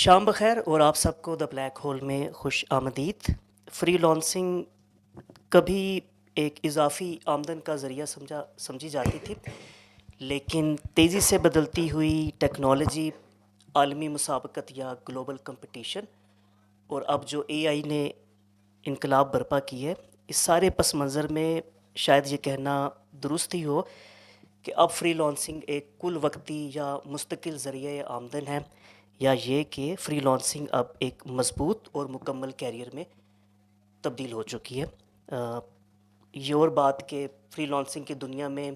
شام بخیر اور آپ سب کو دا بلیک ہول میں خوش آمدید۔ فری لانسنگ کبھی ایک اضافی آمدن کا ذریعہ سمجھی جاتی تھی، لیکن تیزی سے بدلتی ہوئی ٹیکنالوجی، عالمی مسابقت یا گلوبل کمپٹیشن اور اب جو اے آئی نے انقلاب برپا کی ہے، اس سارے پس منظر میں شاید یہ کہنا درست ہی ہو کہ اب فری لانسنگ ایک کل وقتی یا مستقل ذریعہ آمدن ہے، یا یہ کہ فری لانسنگ اب ایک مضبوط اور مکمل کیریئر میں تبدیل ہو چکی ہے۔ یہ اور بات کہ فری لانسنگ کی دنیا میں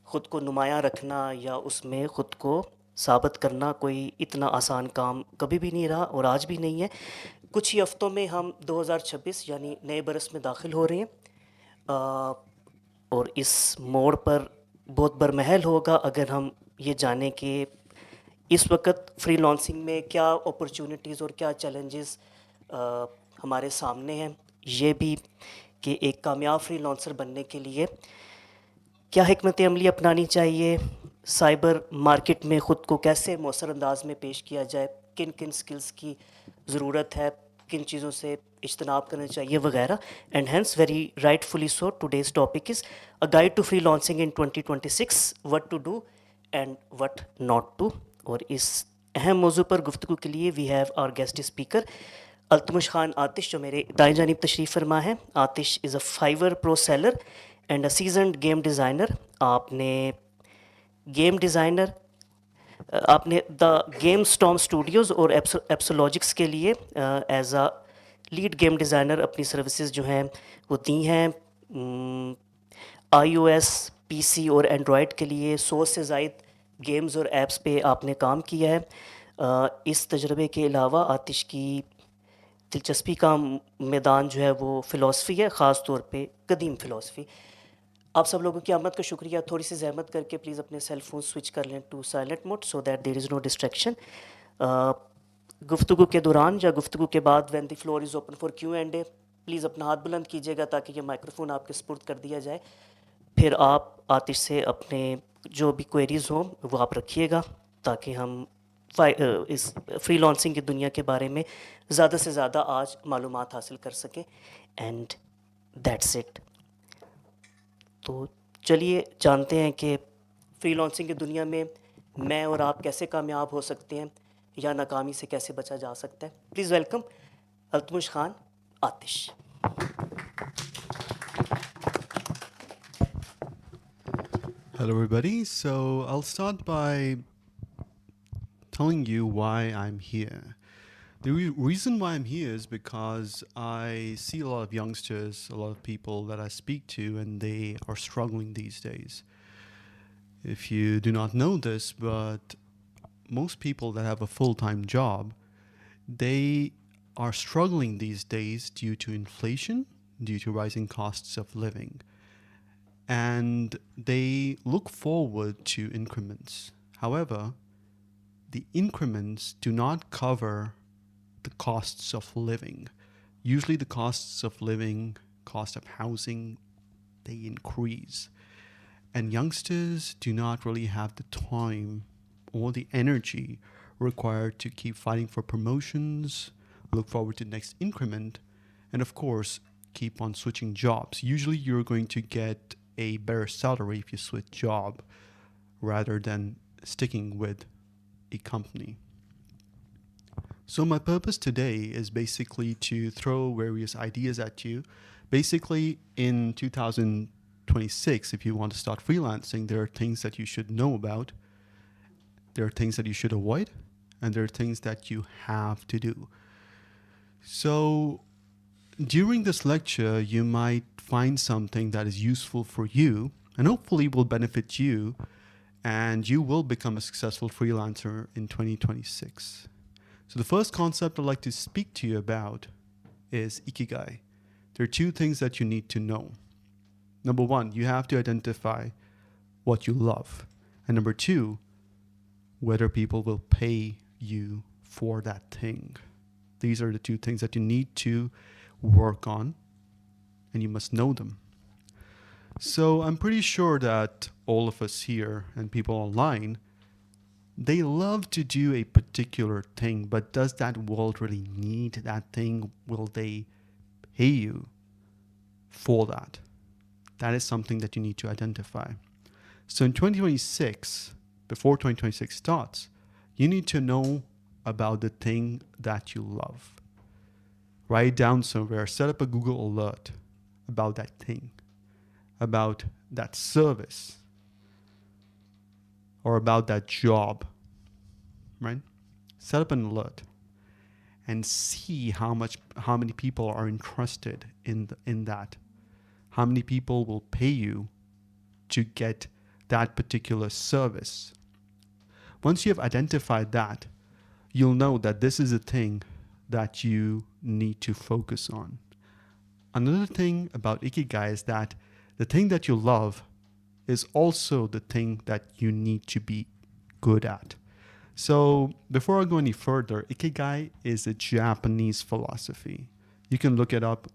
خود کو نمایاں رکھنا یا اس میں خود کو ثابت کرنا کوئی اتنا آسان کام کبھی بھی نہیں رہا اور آج بھی نہیں ہے۔ کچھ ہی ہفتوں میں ہم 2026 یعنی نئے برس میں داخل ہو رہے ہیں، اور اس موڑ پر بہت برمحل ہوگا اگر ہم یہ جانیں کہ اس وقت فری لانسنگ میں کیا اپرچونٹیز اور کیا چیلنجز ہمارے سامنے ہیں، یہ بھی کہ ایک کامیاب فری لانسر بننے کے لیے کیا حکمت عملی اپنانی چاہیے، سائبر مارکیٹ میں خود کو کیسے مؤثر انداز میں پیش کیا جائے، کن کن سکلز کی ضرورت ہے، کن چیزوں سے اجتناب کرنا چاہیے وغیرہ۔ And hence very rightfully so today's topic is a guide to freelancing in 2026، what to do and what not to. اور اس اہم موضوع پر گفتگو کے لیے we have our guest speaker Altamash Khan Aatish, جو میرے دائیں جانب تشریف فرما ہے۔ Aatish is a Fiverr pro seller and a seasoned game designer. آپ نے گیم ڈیزائنر آپ نے دا گیم اسٹارم اسٹوڈیوز اور ایپسولوجکس کے لیے as a lead game designer اپنی سروسز جو ہیں وہ دی ہیں۔ آئی او ایس، پی سی اور اینڈرائڈ کے لیے 100 سے زائد گیمز اور ایپس پہ آپ نے کام کیا ہے۔ اس تجربے کے علاوہ آتش کی دلچسپی کا میدان جو ہے وہ فلاسفی ہے، خاص طور پہ قدیم فلاسفی۔ آپ سب لوگوں کی آمد کا شکریہ۔ تھوڑی سی زحمت کر کے پلیز اپنے سیل فون سوئچ کر لیں to silent mode so that there is no distraction. گفتگو کے دوران یا گفتگو کے بعد when the floor is open for Q and A, please اپنا ہاتھ بلند کیجیے گا تاکہ یہ مائکروفون آپ کے سپرد کر دیا جائے۔ پھر آپ آتش سے اپنے جو بھی کوئریز ہوں وہ آپ رکھیے گا تاکہ ہم اس فری لانسنگ کی دنیا کے بارے میں زیادہ سے زیادہ آج معلومات حاصل کر سکیں۔ And that's it. تو چلیے جانتے ہیں کہ فری لانسنگ کی دنیا میں میں اور آپ کیسے کامیاب ہو سکتے ہیں یا ناکامی سے کیسے بچا جا سکتا ہے۔ پلیز ویلکم التمش خان آتش۔ Hello, everybody. So I'll start by telling you why I'm here. The reason why I'm here is because I see a lot of youngsters, a lot of people that I speak to, and they are struggling these days. If you do not know this, but most people that have a full-time job, they are struggling these days due to inflation, due to rising costs of living. And they look forward to increments. However, the increments do not cover the costs of living. Usually the costs of living, cost of housing, they increase. And youngsters do not really have the time or the energy required to keep fighting for promotions, look forward to the next increment, and of course, keep on switching jobs. Usually you're going to get a better salary if you switch job rather than sticking with a company. So my purpose today is basically to throw various ideas at you. Basically, in 2026, if you want to start freelancing, there are things that you should know about, there are things that you should avoid, and there are things that you have to do. So during this lecture, you might find something that is useful for you and hopefully will benefit you, and you will become a successful freelancer in 2026. So the first concept I'd like to speak to you about is Ikigai. There are two things that you need to know. Number one, you have to identify what you love. And number two, whether people will pay you for that thing. These are the two things that you need to work on, and you must know them. So I'm pretty sure that all of us here and people online they love to do a particular thing, but does that world really need that thing? Will they pay you for that? That is something that you need to identify. So in 2026, before 2026 starts, you need to know about the thing that you love. Write it down somewhere, set up a Google alert about that thing, about that service, or about that job, right? Set up an alert and see how many people are interested in that. How many people will pay you to get that particular service. Once you have identified that, you'll know that this is a thing that you need to focus on. Another thing about Ikigai is that the thing that you love is also the thing that you need to be good at. So before I go any further, Ikigai is a Japanese philosophy. You can look it up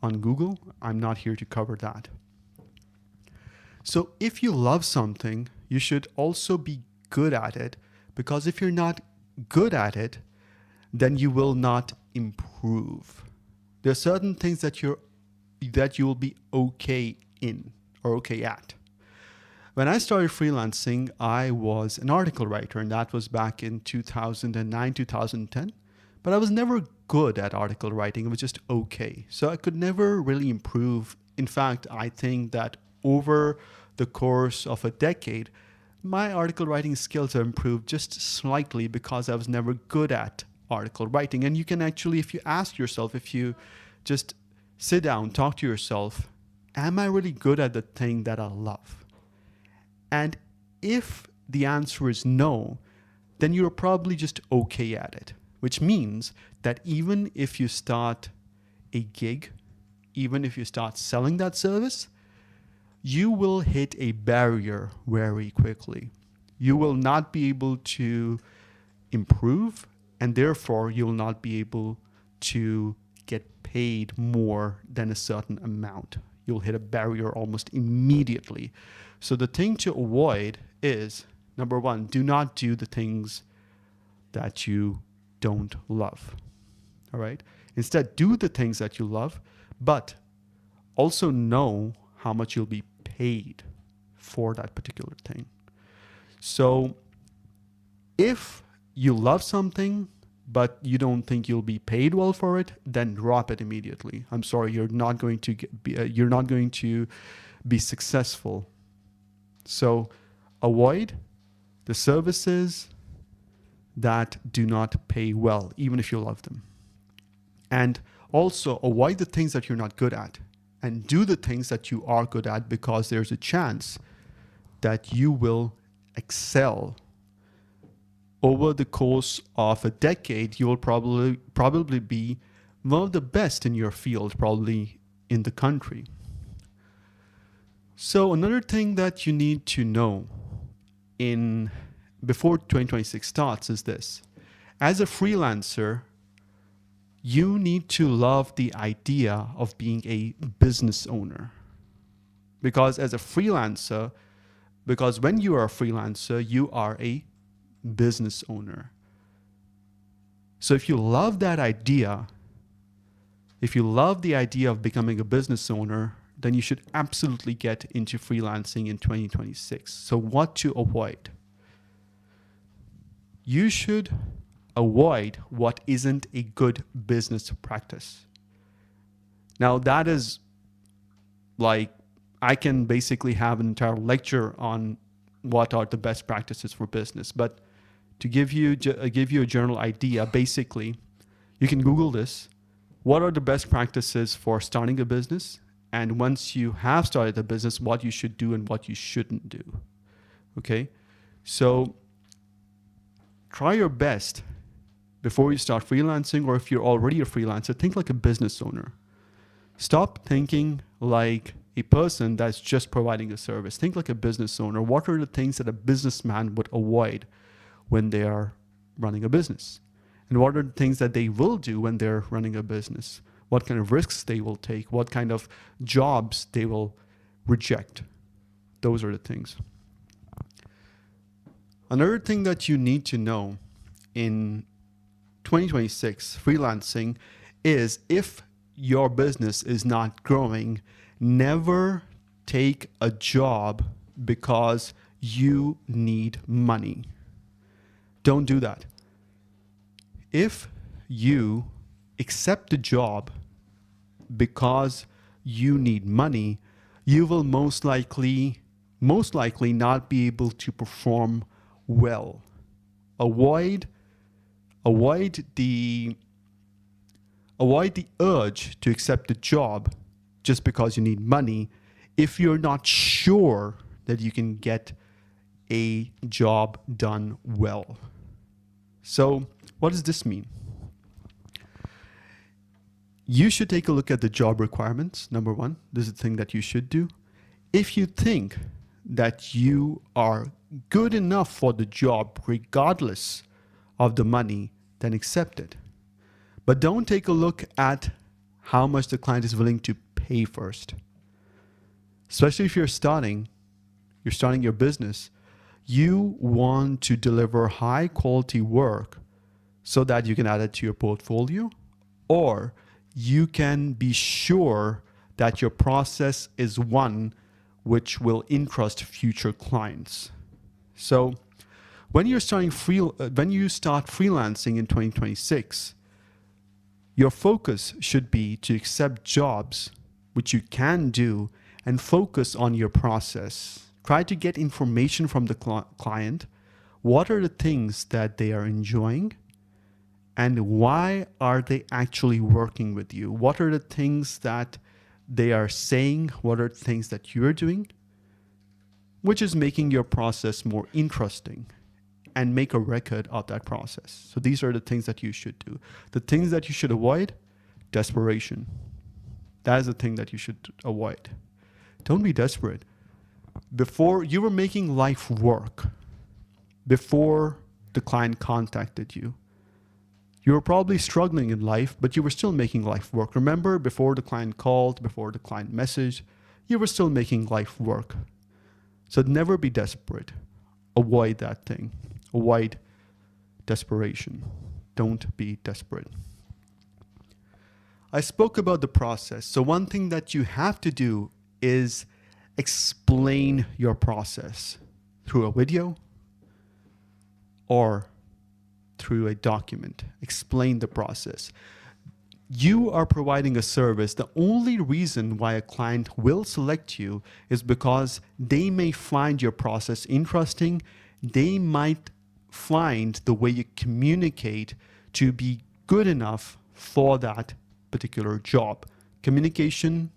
on Google. I'm not here to cover that. So if you love something, you should also be good at it, because if you're not good at it, then you will not improve. There are certain things that you will be okay in or okay at. When I started freelancing, I was an article writer, and that was back in 2009, 2010. But I was never good at article writing. It was just okay. So I could never really improve. In fact, I think that over the course of a decade, my article writing skills have improved just slightly because I was never good at article writing. And you can actually, if you ask yourself, if you just sit down, talk to yourself, am I really good at the thing that I love? And if the answer is no, then you're probably just okay at it, which means that even if you start a gig, even if you start selling that service, you will hit a barrier very quickly. You will not be able to improve, and therefore you will not be able to get paid more than a certain amount. You'll hit a barrier almost immediately. So the thing to avoid is, number one, do not do the things that you don't love. All right? Instead, do the things that you love, but also know how much you'll be paid for that particular thing. So if you love something, but you don't think you'll be paid well for it, then drop it immediately. I'm sorry, you're not going to be successful. So avoid the services that do not pay well, even if you love them. And also avoid the things that you're not good at, and do the things that you are good at, because there's a chance that you will excel. Over the course of a decade, you will probably be one of the best in your field, probably in the country. So another thing that you need to know before 2026 starts is this. As a freelancer, you need to love the idea of being a business owner. Because when you are a freelancer, you are a business owner. So if you love that idea, if you love the idea of becoming a business owner, then you should absolutely get into freelancing in 2026. So what to avoid? You should avoid what isn't a good business practice. Now that is like, I can basically have an entire lecture on what are the best practices for business, but to give you a general idea, basically, you can Google this. What are the best practices for starting a business? And once you have started a business, what you should do and what you shouldn't do. Okay? So try your best before you start freelancing, or if you're already a freelancer, think like a business owner. Stop thinking like a person that's just providing a service. Think like a business owner. What are the things that a businessman would avoid when they are running a business? And what are the things that they will do when they're running a business? What kind of risks they will take? What kind of jobs they will reject? Those are the things. Another thing that you need to know in 2026 freelancing is if your business is not growing, never take a job because you need money. Don't do that. If you accept a job because you need money, you will most likely not be able to perform well. Avoid the urge to accept a job just because you need money if you're not sure that you can get a job done well. So, what does this mean? You should take a look at the job requirements. Number one, this is the thing that you should do. If you think that you are good enough for the job, regardless of the money, then accept it. But don't take a look at how much the client is willing to pay first. Especially if you're starting your business, you want to deliver high quality work so that you can add it to your portfolio, or you can be sure that your process is one which will interest future clients. So when you start freelancing in 2026, your focus should be to accept jobs which you can do and focus on your process. Try to get information from the client. What are the things that they are enjoying? And why are they actually working with you? What are the things that they are saying? What are the things that you're doing? Which is making your process more interesting, and make a record of that process. So these are the things that you should do. The things that you should avoid: desperation. That is the thing that you should avoid. Don't be desperate. Before you were making life work, before the client contacted you, you were probably struggling in life, but you were still making life work. Remember, before the client called, before the client messaged, you were still making life work. So never be desperate. Avoid that thing. Avoid desperation. Don't be desperate. I spoke about the process. So one thing that you have to do is explain your process through a video or through a document. Explain the process. You are providing a service. The only reason why a client will select you is because they may find your process interesting. They might find the way you communicate to be good enough for that particular job. Communication,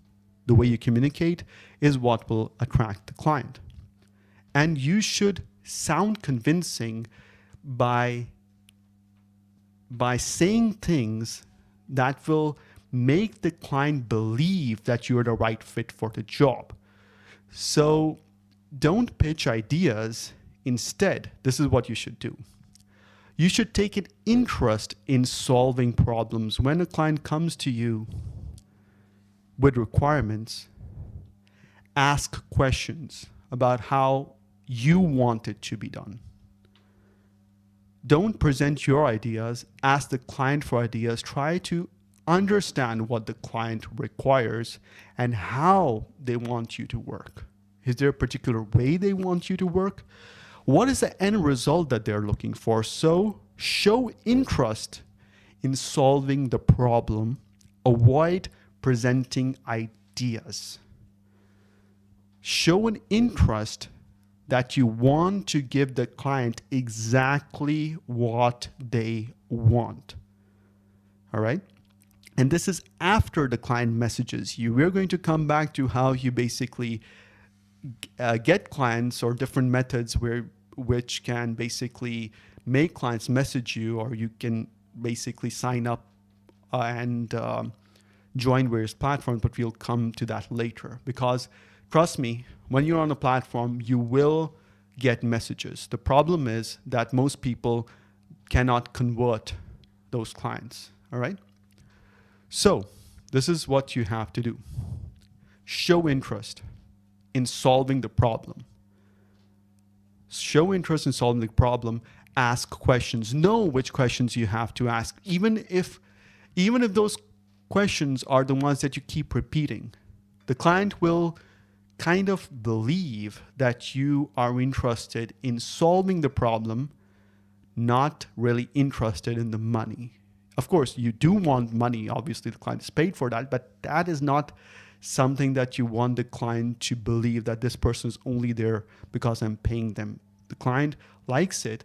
the way you communicate, is what will attract the client. And you should sound convincing by saying things that will make the client believe that you're the right fit for the job. So don't pitch ideas. Instead, this is what you should do. You should take an interest in solving problems. When a client comes to you with requirements, ask questions about how you want it to be done. Don't present your ideas. Ask the client for ideas. Try to understand what the client requires and how they want you to work. Is there a particular way they want you to work? What is the end result that they're looking for? So show interest in solving the problem. Avoid presenting ideas. Show an interest that you want to give the client exactly what they want. All right? And this is after the client messages you. We're going to come back to how you basically get clients, or different methods which can basically make clients message you, or you can basically sign up and join various platforms, but we'll come to that later. Because trust me, when you're on a platform, you will get messages. The problem is that most people cannot convert those clients. All right? So this is what you have to do. Show interest in solving the problem. show interest in solving the problem, ask questions, know which questions you have to ask, even if those questions are the ones that you keep repeating. The client will kind of believe that you are interested in solving the problem, not really interested in the money. Of course, you do want money. Obviously, the client is paid for that, but that is not something that you want the client to believe, that this person is only there because I'm paying them. The client likes it.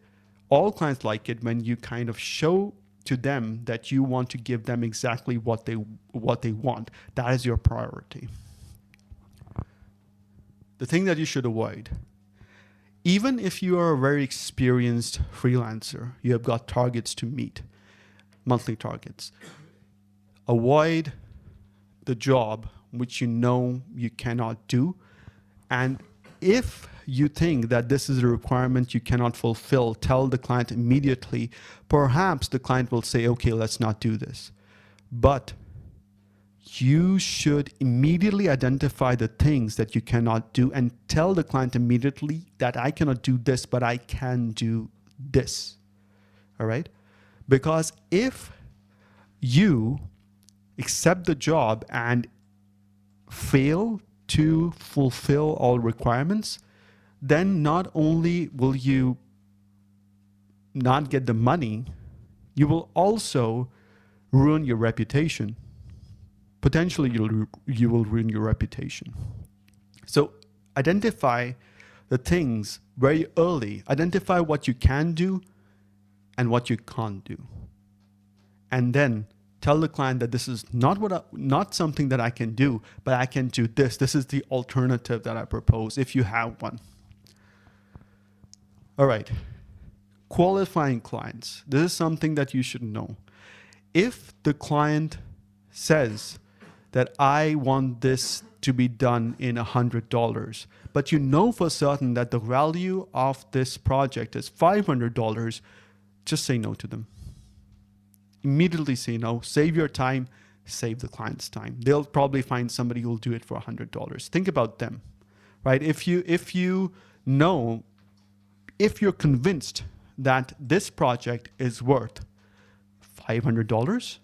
All clients like it when you kind of show to them that you want to give them exactly what they want. That is your priority. The thing that you should avoid, even if you are a very experienced freelancer, you have got targets to meet, monthly targets, avoid the job which you know you cannot do. And if you think that this is a requirement you cannot fulfill, tell the client immediately. Perhaps the client will say, okay, let's not do this. But you should immediately identify the things that you cannot do and tell the client immediately that I cannot do this, but I can do this. All right? Because if you accept the job and fail to fulfill all requirements, then not only will you not get the money, you will also ruin your reputation. Potentially, you will ruin your reputation. So identify the things very early. Identify what you can do and what you can't do. And then tell the client that this is not something that I can do, but I can do this. This is the alternative that I propose if you have one. All right. Qualifying clients. This is something that you should know. If the client says that I want this to be done in $100, but you know for certain that the value of this project is $500, just say no to them. Immediately say no. Save your time, save the client's time. They'll probably find somebody who will do it for $100. Think about them, right? If you're convinced that this project is worth $500,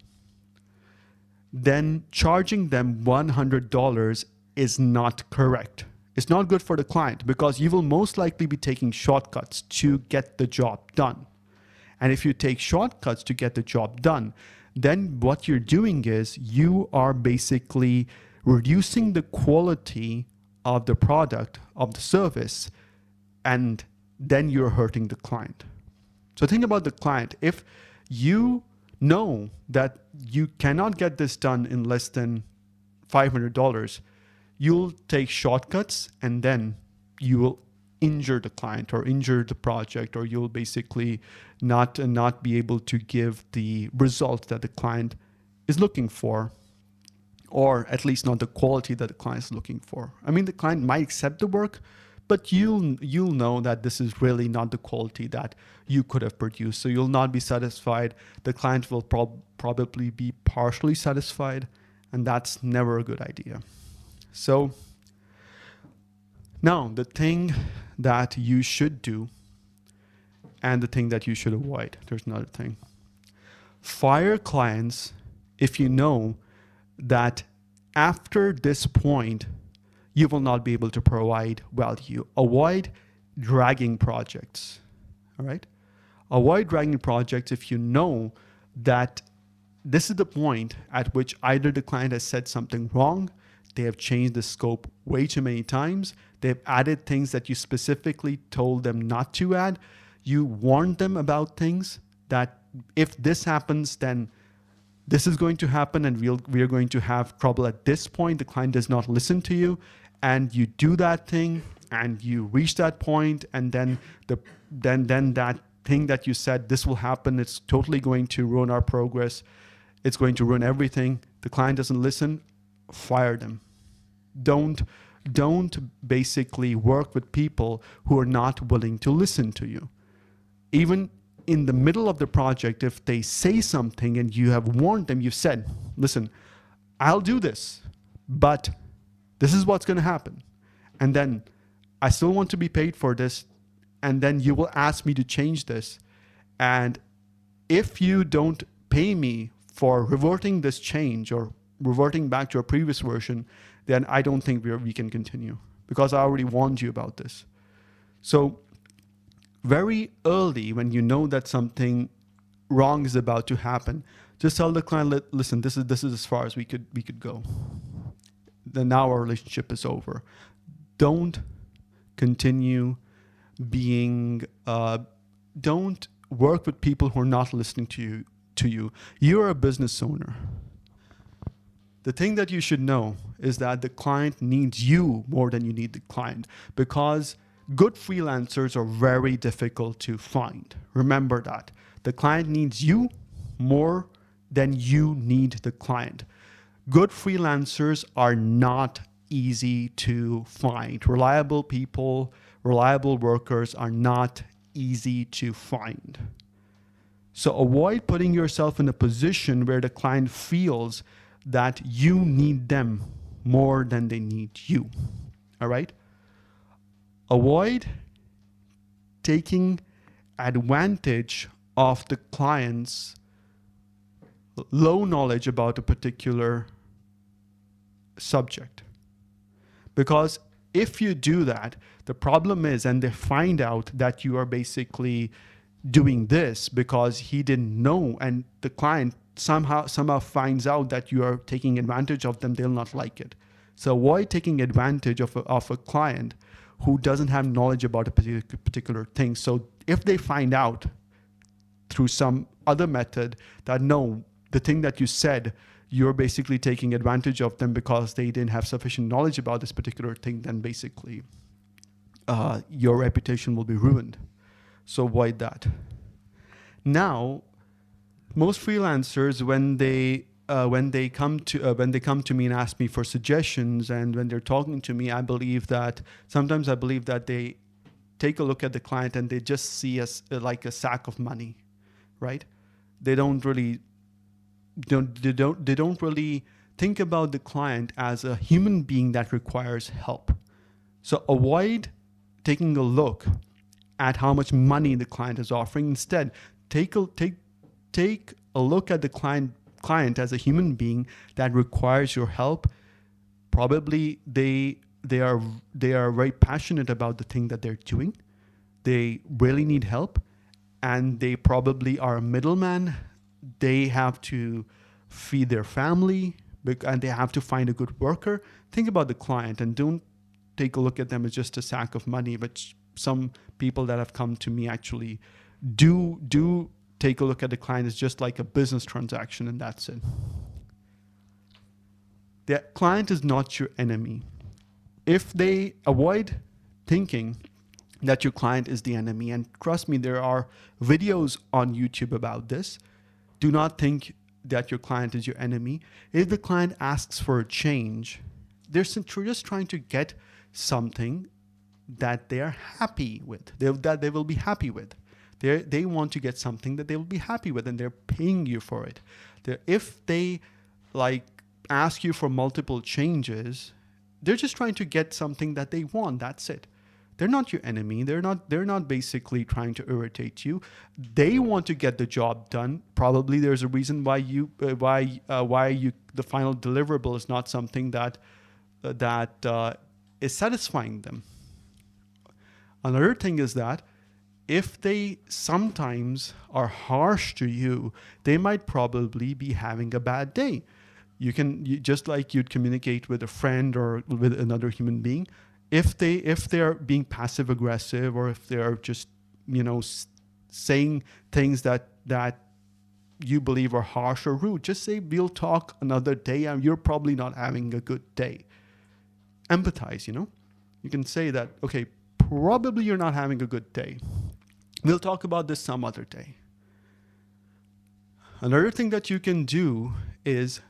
then charging them $100 is not correct. It's not good for the client because you will most likely be taking shortcuts to get the job done. And if you take shortcuts to get the job done, then what you're doing is you are basically reducing the quality of the product, of the service, and then you're hurting the client. So think about the client. If you know that you cannot get this done in less than $500, you'll take shortcuts and then you will injure the client or injure the project, or you'll basically not be able to give the result that the client is looking for, or at least not the quality that the client is looking for. I mean, the client might accept the work, but you'll know that this is really not the quality that you could have produced. So you'll not be satisfied. The client will probably be partially satisfied, and that's never a good idea. So now the thing that you should do and the thing that you should avoid. There's another thing. Fire clients if you know that after this point, you will not be able to provide value. Avoid dragging projects, all right? Avoid dragging projects if you know that this is the point at which either the client has said something wrong, they have changed the scope way too many times, they've added things that you specifically told them not to add, you warned them about things that if this happens, then this is going to happen and we are going to have trouble at this point. The client does not listen to you, and you do that thing and you reach that point, and then that thing that you said, this will happen, it's totally going to ruin our progress, it's going to ruin everything. The client doesn't listen, fire them. Don't basically work with people who are not willing to listen to you. Even in the middle of the project, if they say something and you have warned them, you've said, listen, I'll do this, but this is what's going to happen. And then I still want to be paid for this. and then you will ask me to change this. And if you don't pay me for reverting this change or reverting back to a previous version, then I don't think we can continue, because I already warned you about this. So very early, when you know that something wrong is about to happen, just tell the client, listen, this is as far as we could go. Then now our relationship is over. Don't continue being, don't work with people who are not listening to you. You're a business owner. The thing that you should know is that the client needs you more than you need the client, because good freelancers are very difficult to find. Remember that. The client needs you more than you need the client. Good freelancers are not easy to find. Reliable people, reliable workers are not easy to find. So avoid putting yourself in a position where the client feels that you need them more than they need you. All right? Avoid taking advantage of the client's low knowledge about a particular subject. Because if you do that, the problem is, and they find out that you are basically doing this because he didn't know, and the client somehow finds out that you are taking advantage of them, they'll not like it. So avoid taking advantage of a client who doesn't have knowledge about a particular thing. So if they find out through some other method that no, the thing that you said, you're basically taking advantage of them because they didn't have sufficient knowledge about this particular thing, then basically your reputation will be ruined. So avoid that. Now, most freelancers, when they come to me and ask me for suggestions, and when they're talking to me, sometimes I believe that they take a look at the client and they just see us like a sack of money, right? They don't really think about the client as a human being that requires help. So avoid taking a look at how much money the client is offering. Instead, take a look at the client as a human being that requires your help. Probably they are very passionate about the thing that they're doing. They really need help, and they probably are a middleman. They have to feed their family, and they have to find a good worker. Think about the client and don't take a look at them as just a sack of money. But some people that have come to me actually do take a look at the client as just like a business transaction, and that's it. The client is not your enemy. If they avoid thinking that your client is the enemy, and trust me, there are videos on YouTube about this. Do not think that your client is your enemy. If the client asks for a change, they're just trying to get something that they are happy with, that they will be happy with. They want to get something that they will be happy with, and they're paying you for it. If they ask you for multiple changes, they're just trying to get something that they want. That's it. They're not your enemy. They're not basically trying to irritate you. They want to get the job done. Probably there's a reason why the final deliverable is not something that is satisfying them. Another thing is that if they sometimes are harsh to you, they might probably be having a bad day. Just like you'd communicate with a friend or with another human being. If they're being passive aggressive, or if they're just saying things that you believe are harsh or rude, just say, we'll talk another day, and you're probably not having a good day. Empathize. You can say that, okay, probably you're not having a good day. We'll talk about this some other day. Another thing that you can do is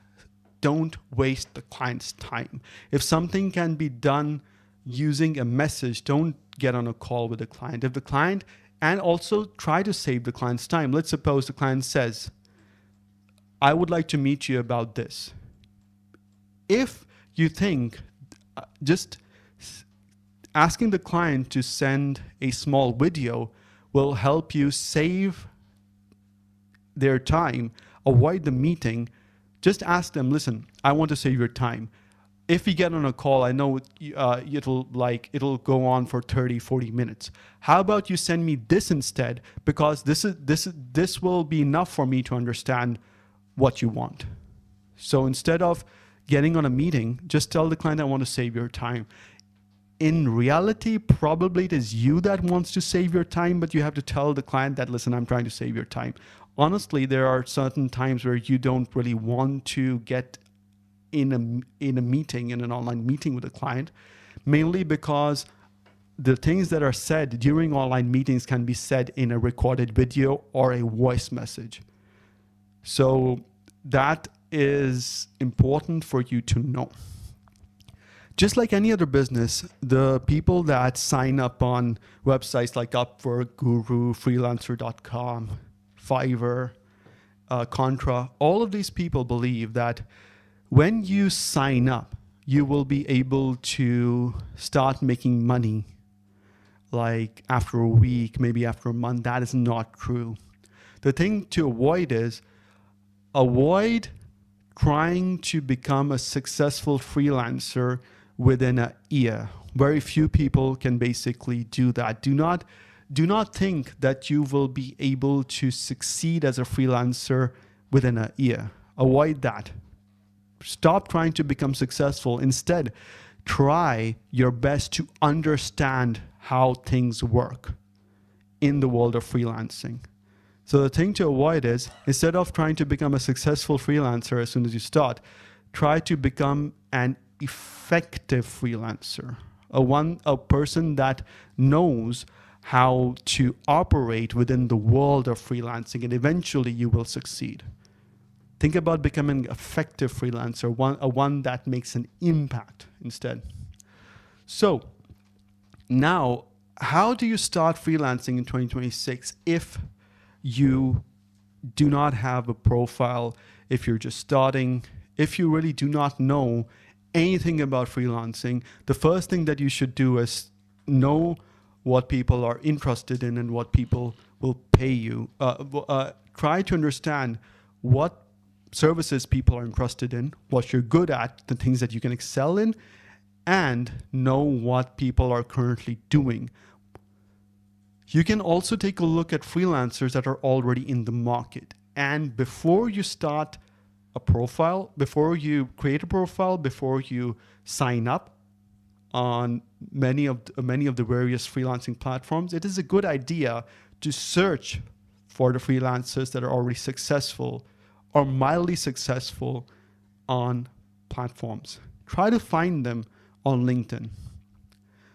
don't waste the client's time. If something can be done using a message, don't get on a call with the client. If the client, and also try to save the client's time. Let's suppose the client says, I would like to meet you about this. If you think, just asking the client to send a small video will help you save their time, avoid the meeting. Just ask them, listen, I want to save your time. If we get on a call, I know it'll go on for 30, 40 minutes. How about you send me this instead? Because this will be enough for me to understand what you want. So instead of getting on a meeting, just tell the client, I want to save your time. In reality, probably it is you that wants to save your time, but you have to tell the client that, listen, I'm trying to save your time. Honestly, there are certain times where you don't really want to get in a meeting, in an online meeting with a client, mainly because the things that are said during online meetings can be said in a recorded video or a voice message. So that is important for you to know. Just like any other business, the people that sign up on websites like Upwork, Guru, Freelancer.com, Fiverr, Contra, all of these people believe that when you sign up, you will be able to start making money like after a week, maybe after a month. That is not true. The thing to avoid is avoid trying to become a successful freelancer within a year. Very few people can basically do that. Do not think that you will be able to succeed as a freelancer within a year. Avoid that. Stop trying to become successful. Instead, try your best to understand how things work in the world of freelancing. So the thing to avoid is, instead of trying to become a successful freelancer as soon as you start, try to become an effective freelancer, a person that knows how to operate within the world of freelancing, and eventually you will succeed. Think about becoming an effective freelancer, one that makes an impact instead. So now, how do you start freelancing in 2026 if you do not have a profile, if you're just starting, if you really do not know anything about freelancing? The first thing that you should do is know what people are interested in and what people will pay you. Try to understand what services people are interested in, what you're good at, the things that you can excel in, and know what people are currently doing. You can also take a look at freelancers that are already in the market. And before you start a profile, before you create a profile, before you sign up on many of the various freelancing platforms, it is a good idea to search for the freelancers that are already successful or mildly successful on platforms. Try to find them on LinkedIn.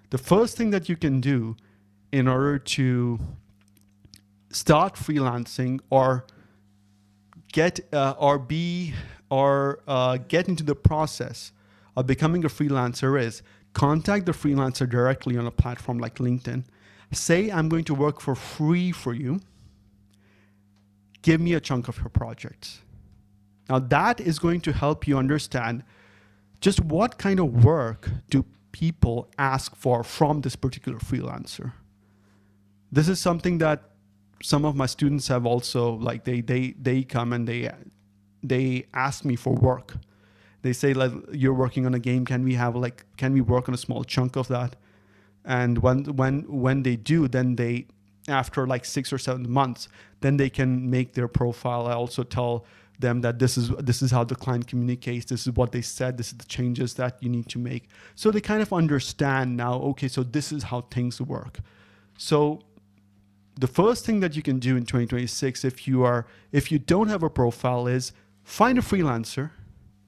The first thing that you can do in order to start freelancing or get into the process of becoming a freelancer is contact the freelancer directly on a platform like LinkedIn. Say, I'm going to work for free for you. Give me a chunk of your projects. Now that is going to help you understand just what kind of work do people ask for from this particular freelancer. This is something that some of my students have also, like they come and they ask me for work. They say, like, you're working on a game, can we work on a small chunk of that? And when they do, then they, after like 6 or 7 months, then they can make their profile. I also tell them that this is how the client communicates, this is what they said, this is the changes that you need to make. So they kind of understand now, okay, so this is how things work. So the first thing that you can do in 2026, if you don't have a profile, is find a freelancer,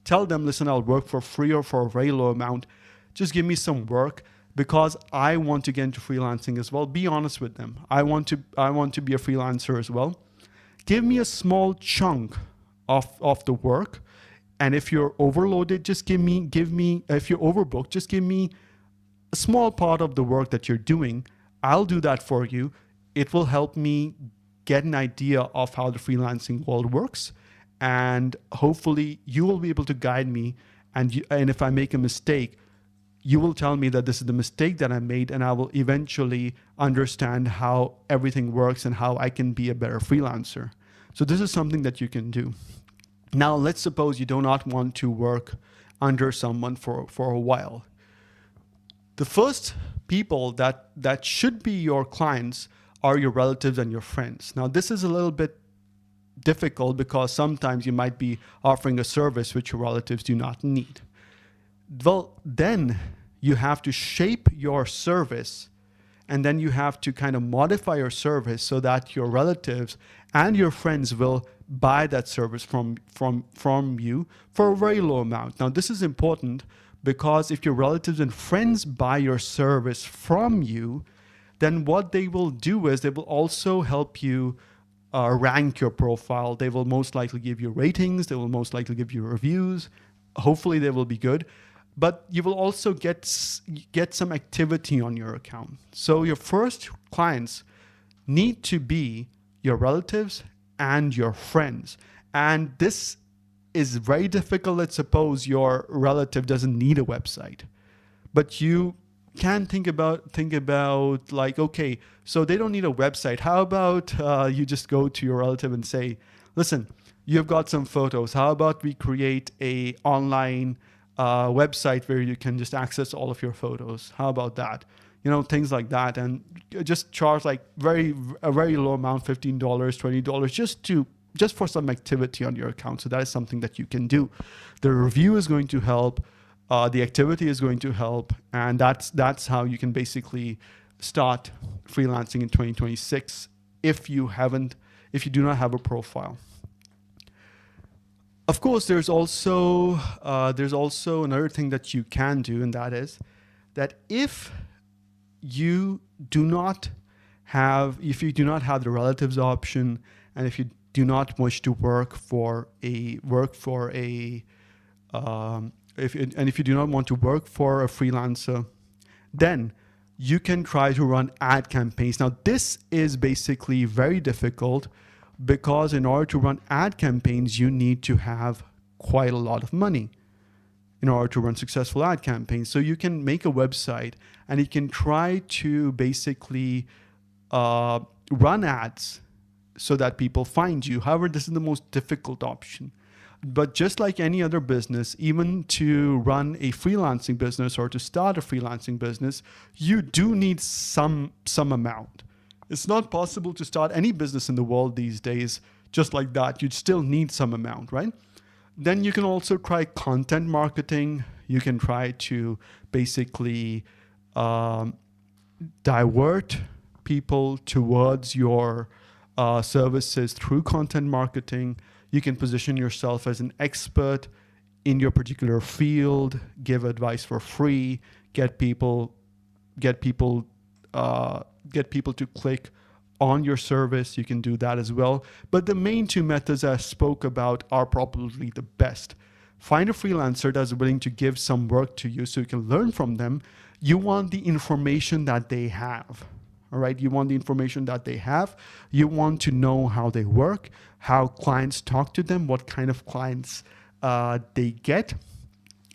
tell them, listen, I'll work for free or for a very low amount. Just give me some work because I want to get into freelancing as well. Be honest with them. I want to be a freelancer as well. Give me a small chunk of the work. And if you're overloaded, just give me, if you're overbooked, just give me a small part of the work that you're doing. I'll do that for you. It will help me get an idea of how the freelancing world works. And hopefully you will be able to guide me. And if I make a mistake, you will tell me that this is the mistake that I made, and I will eventually understand how everything works and how I can be a better freelancer. So this is something that you can do. Now, let's suppose you do not want to work under someone for a while. The first people that should be your clients are your relatives and your friends. Now, this is a little bit difficult because sometimes you might be offering a service which your relatives do not need. Well, then you have to shape your service, and then you have to kind of modify your service so that your relatives and your friends will buy that service from you for a very low amount. Now, this is important because if your relatives and friends buy your service from you, then what they will do is they will also help you rank your profile. They will most likely give you ratings. They will most likely give you reviews. Hopefully they will be good. But you will also get some activity on your account. So your first clients need to be your relatives and your friends. And this is very difficult. Let's suppose your relative doesn't need a website, but you can think about like, okay, so they don't need a website. How about you just go to your relative and say, listen, you've got some photos. How about we create a online website where you can just access all of your photos? How about that? Things like that, and just charge like a very low amount, $15, $20, just for some activity on your account. So that is something that you can do. The review is going to help. The activity is going to help, and that's how you can basically start freelancing in 2026 if you do not have a profile. Of course, there's also another thing that you can do, and that is that if you do not have the relatives option, and if you do not wish to if you do not want to work for a freelancer, then you can try to run ad campaigns. Now, this is basically very difficult because in order to run ad campaigns, you need to have quite a lot of money in order to run successful ad campaigns. So you can make a website and you can try to basically run ads so that people find you. However, this is the most difficult option. But just like any other business, even to run a freelancing business or to start a freelancing business, you do need some amount. It's not possible to start any business in the world these days just like that. You'd still need some amount, right? Then you can also try content marketing. You can try to basically divert people towards your services through content marketing. You can position yourself as an expert in your particular field, give advice for free, get people to click on your service. You can do that as well. But the main two methods I spoke about are probably the best. Find a freelancer that's willing to give some work to you so you can learn from them. You want the information that they have. All right, you want the information that they have. You want to know how they work, how clients talk to them, what kind of clients they get,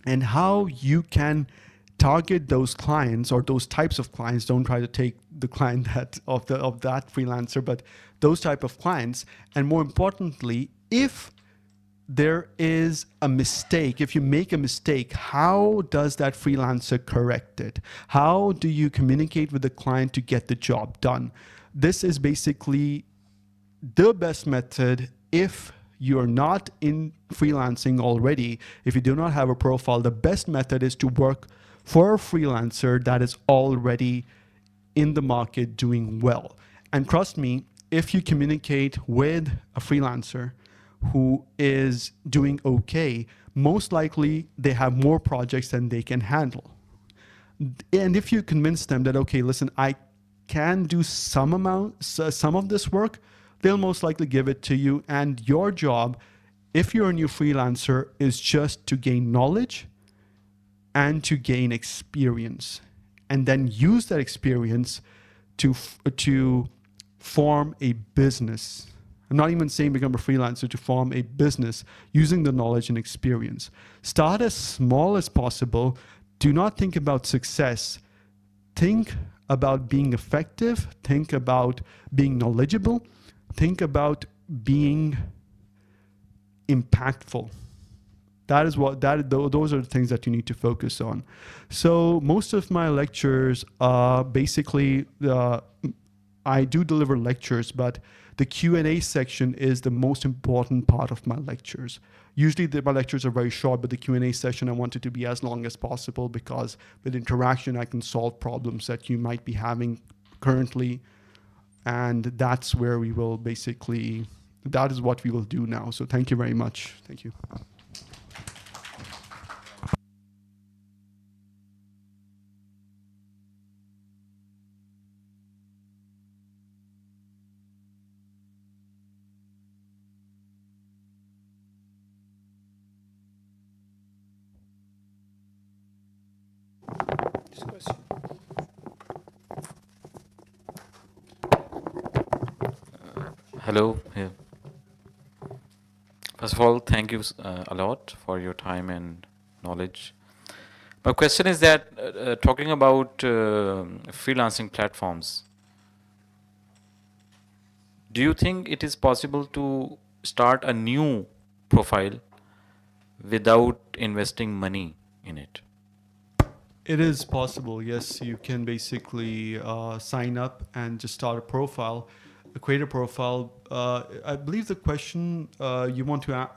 and how you can target those clients or those types of clients. Don't try to take the client of that freelancer, but those type of clients. And more importantly, if there is a mistake, if you make a mistake, how does that freelancer correct it? How do you communicate with the client to get the job done? This is basically the best method if you're not in freelancing already. If you do not have a profile, the best method is to work for a freelancer that is already in the market doing well. And trust me, if you communicate with a freelancer who is doing okay, most likely they have more projects than they can handle. And if you convince them that, okay, listen, I can do some of this work, they'll most likely give it to you. And your job, if you're a new freelancer, is just to gain knowledge and to gain experience, and then use that experience to form a business. I'm not even saying become a freelancer, to form a business using the knowledge and experience. Start as small as possible do not think about success. Think about being effective. Think about being knowledgeable. Think about being impactful. Those are the things that you need to focus on. So most of my lectures basically I do deliver lectures, but the Q&A section is the most important part of my lectures. Usually my lectures are very short, but the Q&A session I want it to be as long as possible, because with interaction I can solve problems that you might be having currently, and that's where we will basically, that is what we will do now. So thank you very much. Thank you. Hello. Yeah. First of all, thank you a lot for your time and knowledge. My question is that talking about freelancing platforms, do you think it is possible to start a new profile without investing money in it? It is possible, yes. You can basically sign up and just start a profile, create a profile. I believe the question you want to,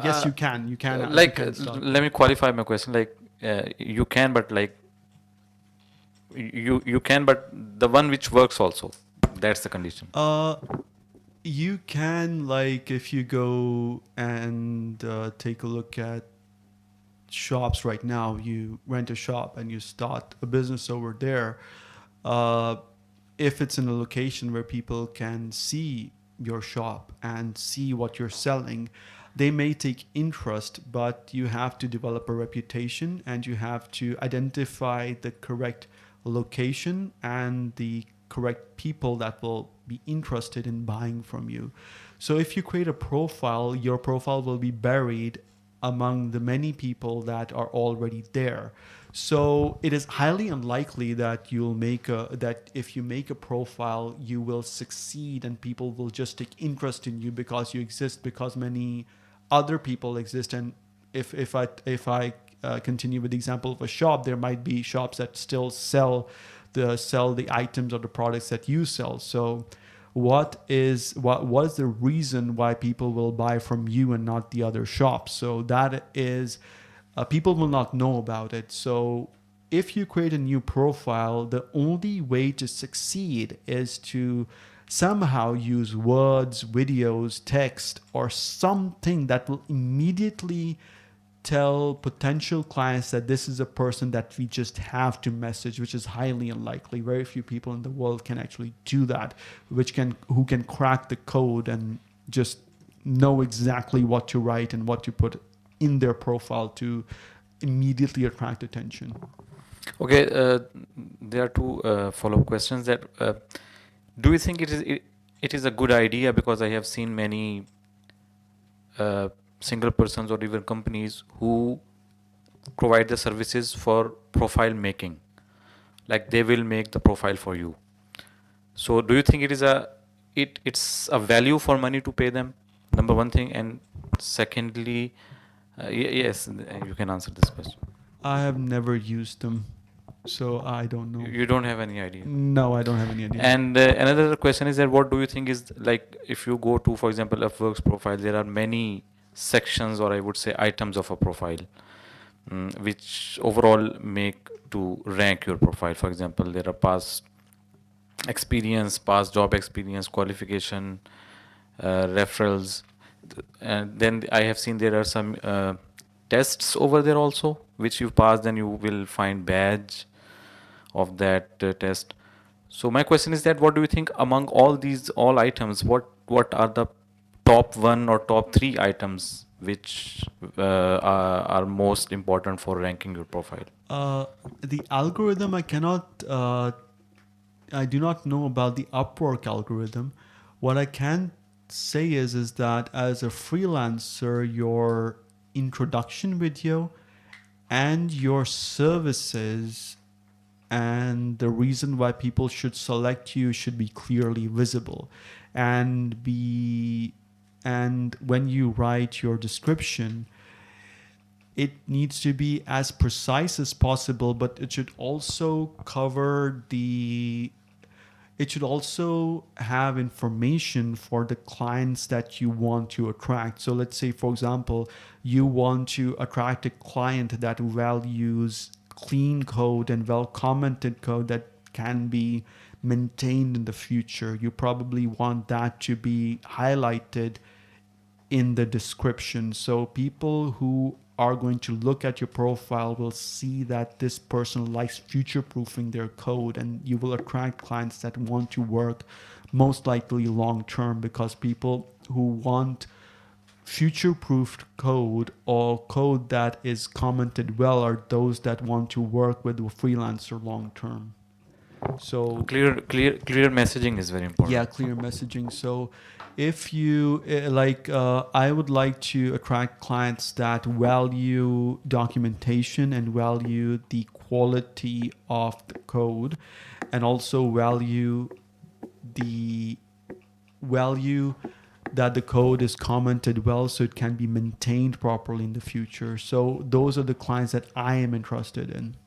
yes, you can. You can. Like, you can start. let me qualify my question. Like, you can, but like, you can, but the one which works also. That's the condition. You can, like, if you go and take a look at shops right now, you rent a shop and you start a business over there. If it's in a location where people can see your shop and see what you're selling, they may take interest, but you have to develop a reputation and you have to identify the correct location and the correct people that will be interested in buying from you. So if you create a profile, your profile will be buried among the many people that are already there. So it is highly unlikely that that if you make a profile, you will succeed and people will just take interest in you because you exist, because many other people exist. And if I continue with the example of a shop, there might be shops that still sell the items or the products that you sell. So what is the reason why people will buy from you and not the other shops? So that is, people will not know about it. So if you create a new profile, the only way to succeed is to somehow use words, videos, text, or something that will immediately tell potential clients that this is a person that we just have to message, which is highly unlikely. Very few people in the world can actually do that, who can crack the code and just know exactly what to write and what to put in their profile to immediately attract attention. Okay, there are two follow-up questions. That do you think it is a good idea? Because I have seen many single persons or even companies who provide the services for profile making, like they will make the profile for you. So do you think it's a value for money to pay them? Number one thing. And secondly, yes, you can answer this question. I have never used them, so I don't know. You don't have any idea? No, I don't have any idea. And another question is that what do you think is, like, if you go to, for example, a Upwork's profile, there are many sections, or I would say items of a profile, which overall make to rank your profile. For example, there are past experience, past job experience, qualification, referrals, and then I have seen there are some tests over there also, which you pass, then you will find badge of that test. So my question is that what do you think among all items, what are the top one or top three items which are most important for ranking your profile? The algorithm, I do not know about the Upwork algorithm. What I can say is that as a freelancer, your introduction video and your services and the reason why people should select you should be clearly visible, and when you write your description, it needs to be as precise as possible, but it should also cover it should also have information for the clients that you want to attract. So let's say, for example, you want to attract a client that values clean code and well commented code that can be maintained in the future. You probably want that to be highlighted in the description. So people who are going to look at your profile will see that this person likes future proofing their code, and you will attract clients that want to work most likely long term, because people who want future proofed code or code that is commented well are those that want to work with a freelancer long term. So Clear messaging is very important. yeah, clear messaging. So if you I would like to attract clients that value documentation and value the quality of the code, and also value that the code is commented well so it can be maintained properly in the future. So those are the clients that I am interested in.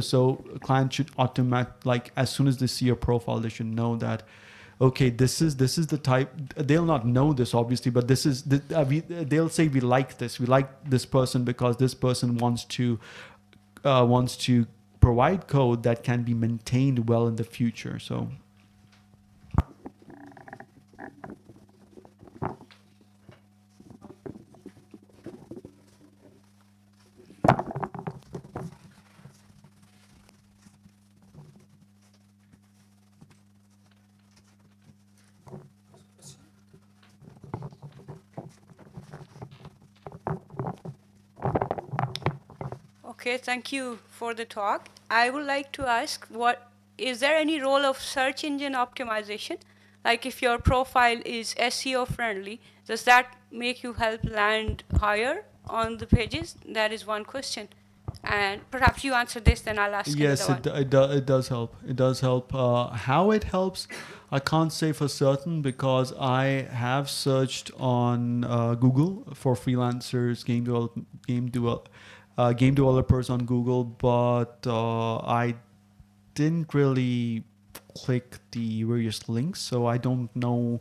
So a client should as soon as they see your profile, they should know that, okay, this is the type. They'll not know this obviously, but they'll say we like this person because this person wants to provide code that can be maintained well in the future. So Okay, thank you for the talk. I would like to ask, is there any role of search engine optimization? Like if your profile is SEO friendly, does that make you help land higher on the pages? That is one question. And perhaps you answer this, then I'll ask yes, another one. it does help. It does help. How it helps, I can't say for certain, because I have searched on Google for freelancers, game developers on Google, but I didn't really click the various links, so I don't know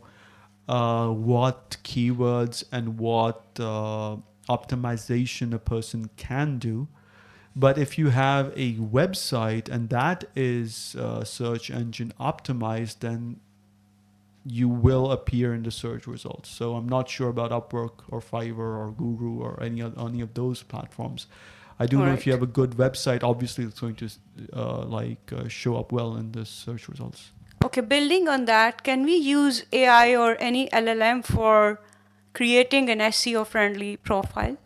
what keywords and what optimization a person can do. But if you have a website and that is search engine optimized, then you will appear in the search results. So I'm not sure about Upwork or Fiverr or Guru or any of those platforms. I do know if you have a good website, obviously it's going to show up well in the search results. Okay, building on that, can we use AI or any LLM for creating an SEO-friendly profile?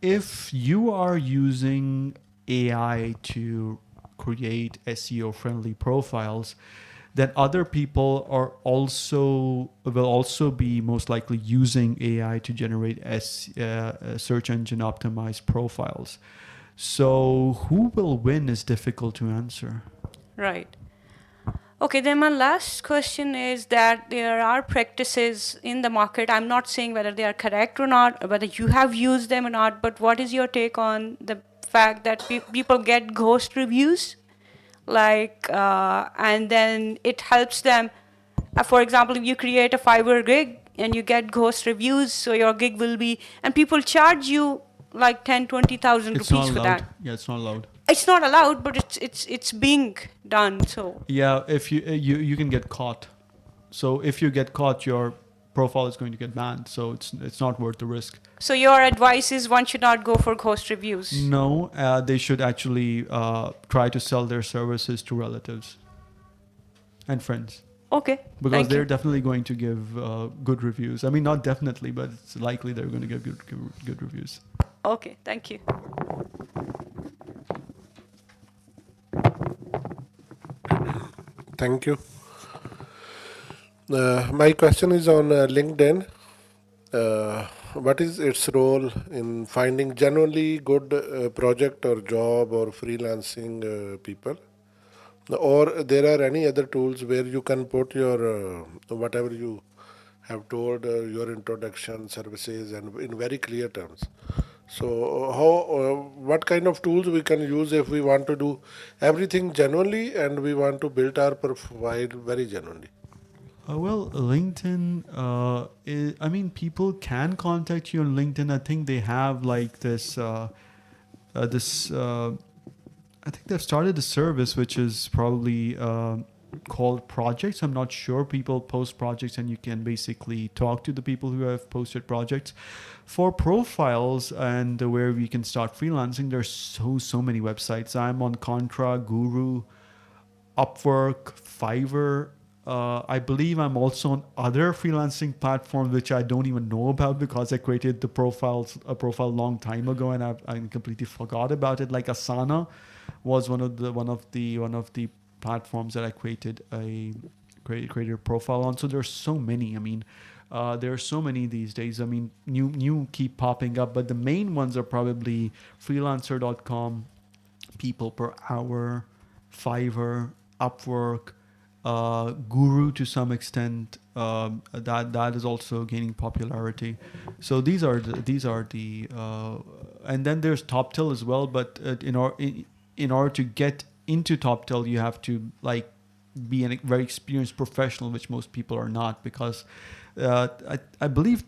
If you are using AI to create SEO-friendly profiles, then other people will also be most likely using AI to generate search engine optimized profiles. So who will win is difficult to answer. Right. Okay, then my last question is that there are practices in the market. I'm not saying whether they are correct or not, or whether you have used them or not, but what is your take on the fact that people get ghost reviews? And then it helps them. For example, if you create a Fiverr gig and you get ghost reviews, so your gig will be, and people charge you like 10, 20,000 rupees for that. Yeah, it's not allowed. It's not allowed, but it's being done. So yeah, if you can get caught. So if you get caught, your profile is going to get banned. So it's not worth the risk. So your advice is one should not go for ghost reviews? No, they should actually try to sell their services to relatives and friends. Okay. Because they're definitely going to give good reviews. I mean, not definitely, but it's likely they're going to give good reviews. Okay, thank you. Thank you. My question is on LinkedIn. what is its role in finding genuinely good project or job or freelancing people? Or there are any other tools where you can put your whatever you have told your introduction services and in very clear terms. So what kind of tools we can use if we want to do everything genuinely and we want to build our profile very genuinely? Well, LinkedIn, I mean, people can contact you on LinkedIn. I think they have like this, I think they've started a service which is probably called projects. I'm not sure. People post projects and you can basically talk to the people who have posted projects. For profiles and where we can start freelancing, there's so many websites. I'm on Contra, Guru, Upwork, Fiverr. I believe I'm also on other freelancing platforms which I don't even know about because I created a profile a long time ago and I completely forgot about it. Like Asana was one of the platforms that I created a profile on. So there's so many. I mean, there are so many these days. I mean, new keep popping up, but the main ones are probably freelancer.com, People Per Hour, Fiverr, Upwork, Guru to some extent. That is also gaining popularity. So these are the and then there's TopTill as well. But in order to get into TopTill, you have to like be a very experienced professional, which most people are not, because I believe.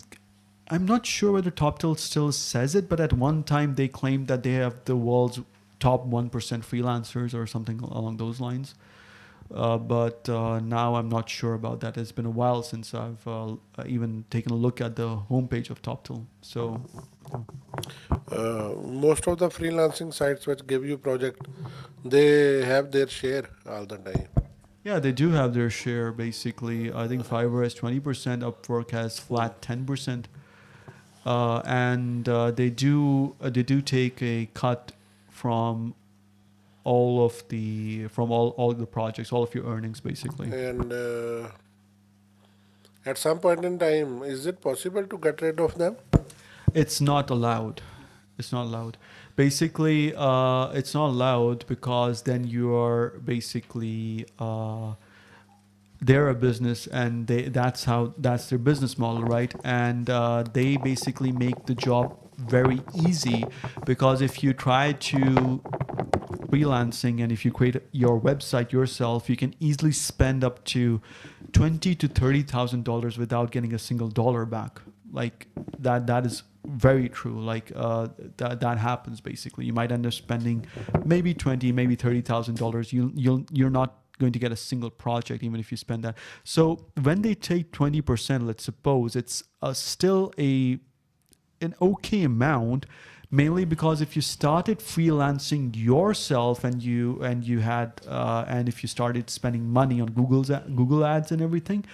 I'm not sure whether TopTill still says it, but at one time they claimed that they have the world's top 1% freelancers or something along those lines. But now I'm not sure about that. It's been a while since I've even taken a look at the homepage of TopTill. So Most of the freelancing sites which give you project, they have their share all the time. yeah, they do have their share basically. I think Fiverr has 20%, Upwork has flat 10%. And they do take a cut from all the projects, all of your earnings basically. And at some point in time, is it possible to get rid of them? It's not allowed. It's not allowed. Basically, it's not allowed because then you are basically they're a business and that's their business model, right? And they basically make the job very easy because if you try to freelancing and if you create your website yourself, you can easily spend up to $20,000 to $30,000 without getting a single dollar back. Like that is very true. Like that happens basically. You might end up spending maybe $20,000, maybe $30,000. You're not going to get a single project even if you spend that. So when they take 20%, let's suppose, it's still an okay amount, mainly because if you started freelancing yourself and you had and if you started spending money on Google ads and everything,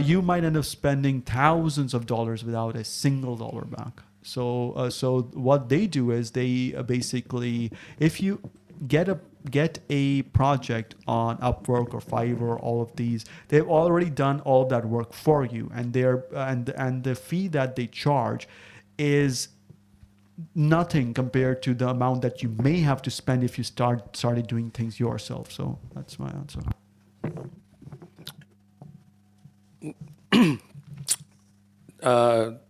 you might end up spending thousands of dollars without a single dollar back. So what they do is they basically, if you get a project on Upwork or Fiverr, all of these, they've already done all of that work for you, and the fee that they charge is nothing compared to the amount that you may have to spend if you started doing things yourself. So that's my answer.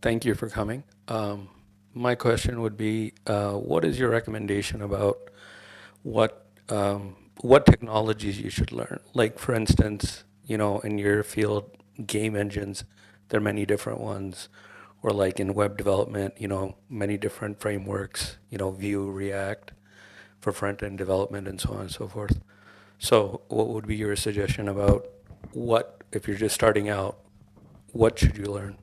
Thank you for coming. My question would be, what is your recommendation about what technologies you should learn? Like, for instance, in your field, game engines, there are many different ones. Or like in web development, many different frameworks, Vue, React for front-end development and so on and so forth. So what would be your suggestion about if you're just starting out, what should you learn?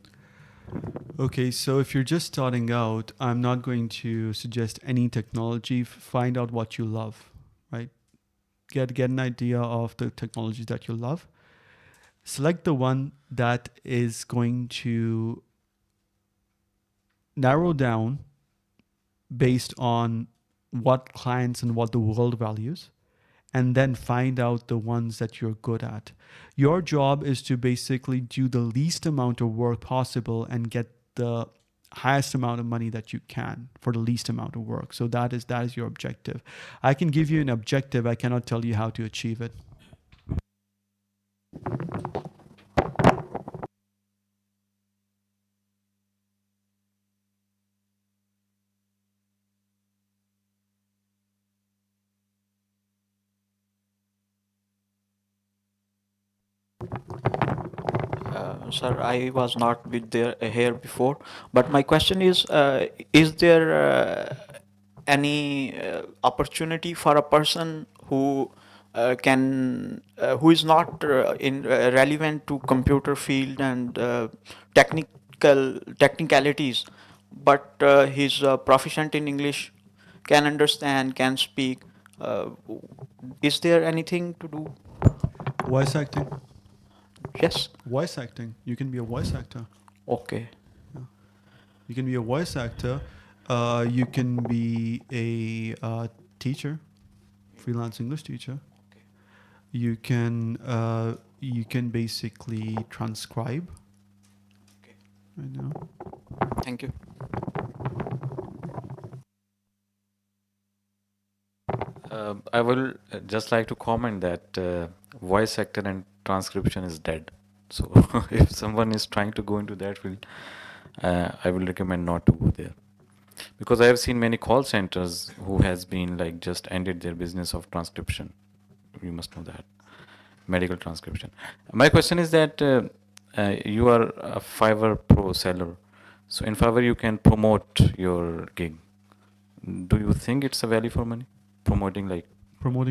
Okay, so if you're just starting out, I'm not going to suggest any technology. Find out what you love, right? Get an idea of the technologies that you love. Select the one that is going to narrow down based on what clients and what the world values, and then find out the ones that you're good at. Your job is to basically do the least amount of work possible and get the highest amount of money that you can for the least amount of work. So that is your objective. I can give you an objective. I cannot tell you how to achieve it. Sir, I was not with there here before, but my question is there any opportunity for a person who who is not in relevant to computer field and technicalities, but he's proficient in English, can understand, can speak. Uh, is there anything to do? Voice acting. Yes. Voice acting. You can be a voice actor. Okay. You can be a voice actor. You can be a teacher, freelance English teacher. You can basically transcribe. Okay. Right now. Thank you. I will just like to comment that voice actor and transcription is dead. So if someone is trying to go into that field, I will recommend not to go there. Because I have seen many call centers who has been like just ended their business of transcription. You must know that. Medical transcription. My question is that you are a Fiverr Pro Seller. So in Fiverr you can promote your gig. Do you think it's a value for money? Promoting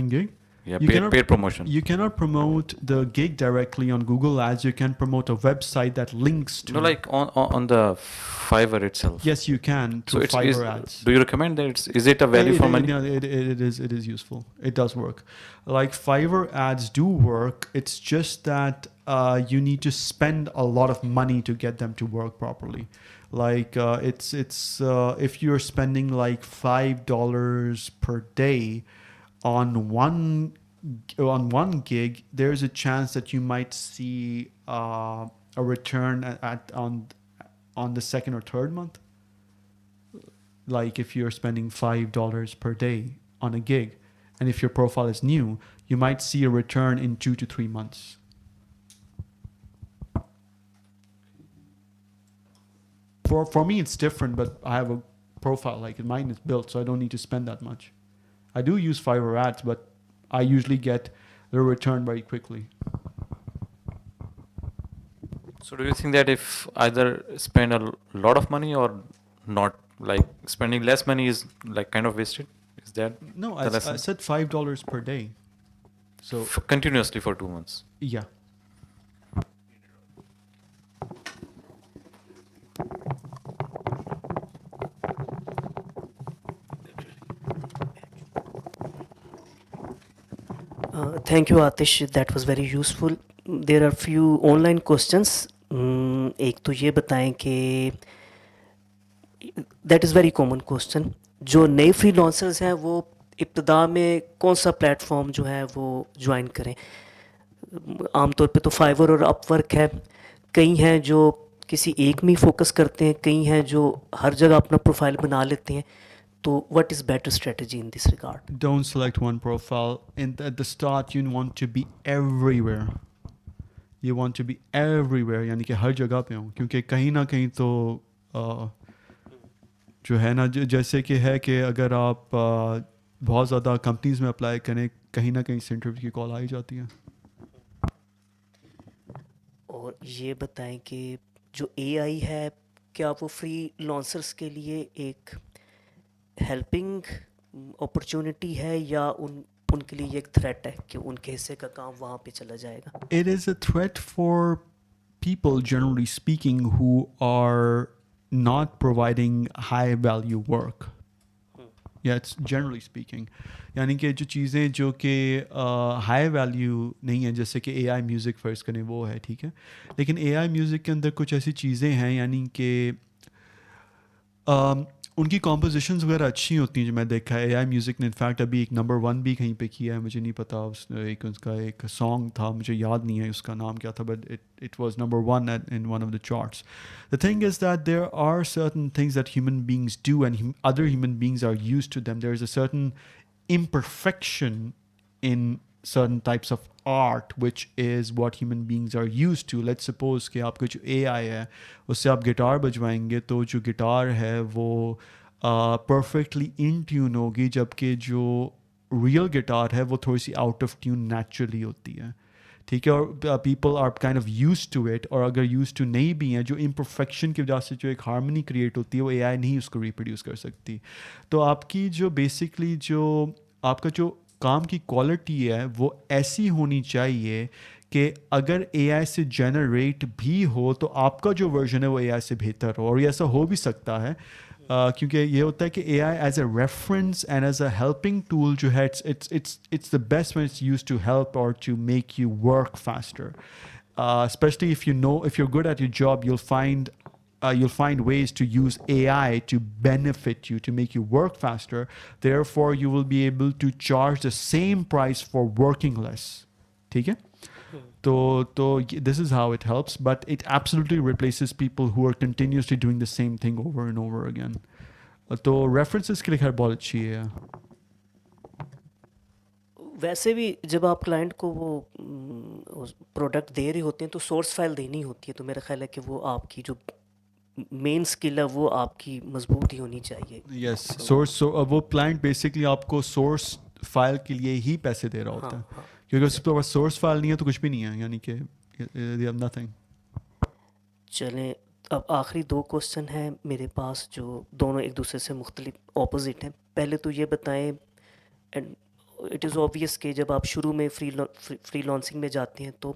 Gig? Yeah, You paid promotion. You cannot promote the gig directly on Google Ads. You can promote a website that links to. No, like on the Fiverr itself. Yes, you can So through it's Fiverr Ads. Do you recommend that? Is it a value for money? It is useful. It does work. Like Fiverr Ads do work. It's just that you need to spend a lot of money to get them to work properly. Like it's if you're spending like $5 per day on one gig, there's a chance that you might see a return on the second or third month. Like if you're spending $5 per day on a gig, and if your profile is new, you might see a return in 2 to 3 months. For me, it's different, but I have a profile like mine is built, so I don't need to spend that much. I do use Fiverr Ads, but I usually get the return very quickly. So do you think that if either spend a lot of money or not, like spending less money is like kind of wasted? Is that No, the I lesson? said $5 per day. So Continuously for 2 months. yeah. Thank you, Atish. That was very useful. There are few online questions. एक तो ये बताएं कि that is very common question, जो नए freelancers हैं वो इब्तदा में कौन सा प्लेटफॉर्म जो है वो ज्वाइन करें? आमतौर पे तो फाइवर और अपवर्क है, कई हैं जो किसी एक में ही फोकस करते हैं, कई हैं जो हर जगह अपना प्रोफाइल बना लेते हैं. तो what is better strategy in this regard? Don't select one profile. At the start, you want to be everywhere. You want to be everywhere, यानी कि हर जगह पे हो, क्योंकि कहीं ना कहीं तो जो है ना, जैसे कि है कि अगर आप बहुत ज़्यादा कंपनीज में अप्लाई करें, कहीं ना कहीं से इंटरव्यू की कॉल आ ही जाती है. और ये बताएं कि जो एआई है, क्या वो फ्रीलांसर्स के लिए एक हेल्पिंग अपॉर्चुनिटी है या उनके लिए एक थ्रेट है कि उनके हिस्से का काम वहाँ पे चला जाएगा? It is a threat for people, generally speaking, who are not providing high value work. Yeah, it's generally speaking. यानी कि जो चीज़ें जो कि हाई वैल्यू नहीं है, जैसे कि AI म्यूज़िक फ़र्ज करें, वो है ठीक है, लेकिन AI म्यूज़िक के अंदर कुछ ऐसी चीज़ें हैं यानी कि उनकी कॉम्पोजिशंस वगैरह अच्छी होती हैं जो मैं देखा है. AI म्यूज़िक ने इनफैक्ट अभी एक नंबर 1 भी कहीं पे किया है, मुझे नहीं पता. एक उसका एक सॉन्ग था, मुझे याद नहीं है उसका नाम क्या था, but it was number 1 in one of the charts. The thing is that there are certain things that human beings do and other human beings are used to them. There is a certain imperfection in certain types of art which is what human beings are used to. Let's suppose कि आपका जो AI है उससे आप guitar बजवाएंगे तो जो guitar है वो perfectly in tune होगी, जबकि जो real गिटार है वो थोड़ी सी out of tune naturally होती है. ठीक है, और people are kind of used to it, और अगर used to नहीं भी हैं, जो imperfection की वजह से जो एक harmony create होती है वो AI नहीं उसको reproduce कर सकती. तो आपकी जो basically जो आपका जो काम की क्वालिटी है वो ऐसी होनी चाहिए कि अगर AI से जनरेट भी हो तो आपका जो वर्जन है वो AI से बेहतर हो. और ये ऐसा हो भी सकता है क्योंकि ये होता है कि AI as a reference and as a helping tool जो है it's the best when it's used to help or to make you work faster. Especially if you're good at your job, you'll find ways to use AI to benefit you, to make you work faster. Therefore, you will be able to charge the same price for working less. ठीक है? So this is how it helps, but it absolutely replaces people who are continuously doing the same thing over and over again. तो references के लिए खैर बहुत अच्छी है. वैसे भी जब आप क्लाइंट को वो प्रोडक्ट दे रहे होते हैं तो सोर्स फाइल देनी होती है, तो मेरा ख्याल है कि वो आपकी जो मेन स्किल है वो आपकी मजबूत ही होनी चाहिए. Yes, source. So वो client basically आपको source फाइल के लिए ही पैसे दे रहा होता है. क्योंकि उसके पास सोर्स फाइल नहीं है तो कुछ भी नहीं है, यानी कि they have nothing. चलें, अब आखिरी 2 क्वेश्चन हैं मेरे पास जो दोनों एक दूसरे से मुख्तलिफ ऑपोजिट हैं. पहले तो ये बताएं, इट इज़ ऑब्वियस कि जब आप शुरू में फ्रीलांसिंग में जाते हैं तो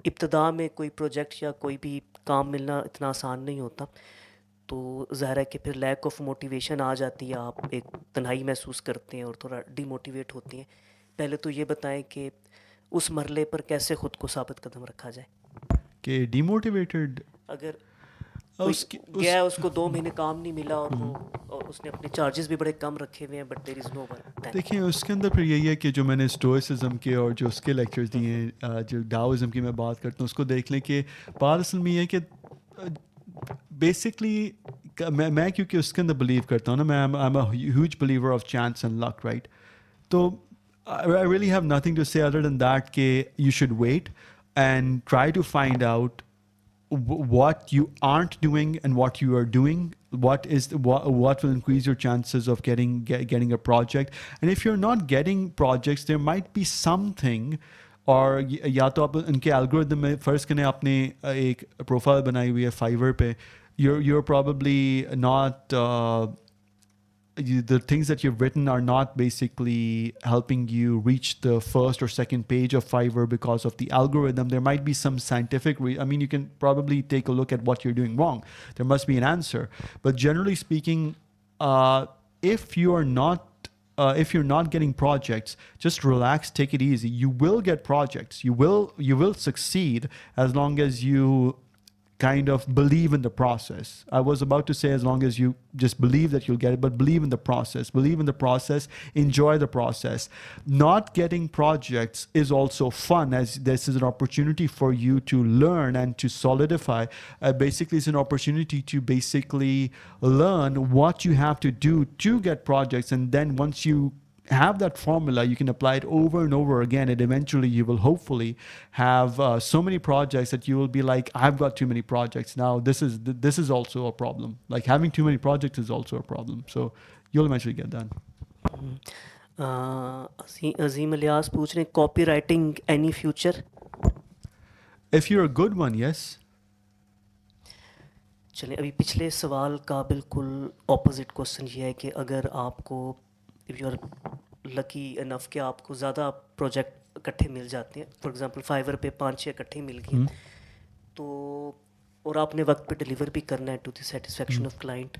इब्तदा में कोई प्रोजेक्ट या कोई भी काम मिलना इतना आसान नहीं होता. तो ज़ाहिर है कि फिर लैक ऑफ मोटिवेशन आ जाती है, आप एक तन्हाई महसूस करते हैं और थोड़ा डिमोटिवेट होती हैं. पहले तो ये बताएं कि उस मरले पर कैसे ख़ुद को साबित कदम रखा जाए कि डिमोटिवेटेड अगर गया उसको 2 महीने काम नहीं मिला और उसने अपने चार्जेस भी बड़े कम रखे हुए हैं, but there is no work. देखिए उसके अंदर फिर यही है कि जो मैंने स्टोइसिज्म के और जो उसके लेक्चर्स दिए हैं, जो डाओइज्म की मैं बात करता हूँ, उसको देख लें कि बात असल में ये है कि बेसिकली मैं क्योंकि उसके अंदर बिलीव करता हूँ ना, मैं I am a huge believer of chance and luck, right. तो I really have nothing to say other than that कि you should wait and try to find out what you aren't doing and what you are doing. What will increase your chances of getting a project. And if you're not getting projects, there might be something, और या तो आप उनके algorithm में फ़र्ज़ करें आपने एक प्रोफाइल बनाई हुई है फाइवर पे, you're probably not the things that you've written are not basically helping you reach the first or second page of Fiverr because of the algorithm. There might be some scientific you can probably take a look at what you're doing wrong. There must be an answer. But generally speaking, if you're not getting projects, just relax, take it easy. You will get projects. You will succeed as long as you kind of believe in the process. I was about to say as long as you just believe that you'll get it, but believe in the process. Believe in the process. Enjoy the process. Not getting projects is also fun, as this is an opportunity for you to learn and to solidify. Basically, it's an opportunity to basically learn what you have to do to get projects, and then once you have that formula, you can apply it over and over again, and eventually you will hopefully have so many projects that you will be like, I've got too many projects now. This is also a problem. Like having too many projects is also a problem. So you'll eventually get that. अजीम इलियास पूछ रहे हैं, copy writing any future? If you're a good one, yes. चलिए, अभी पिछले सवाल का बिल्कुल opposite question ये है कि अगर आपको if you are lucky enough कि आपको ज़्यादा प्रोजेक्ट इकट्ठे मिल जाते हैं, फॉर एग्जांपल फाइवर पे 5-6 इकट्ठे मिल गए, तो और आपने वक्त पे डिलीवर भी करना है to the satisfaction of client,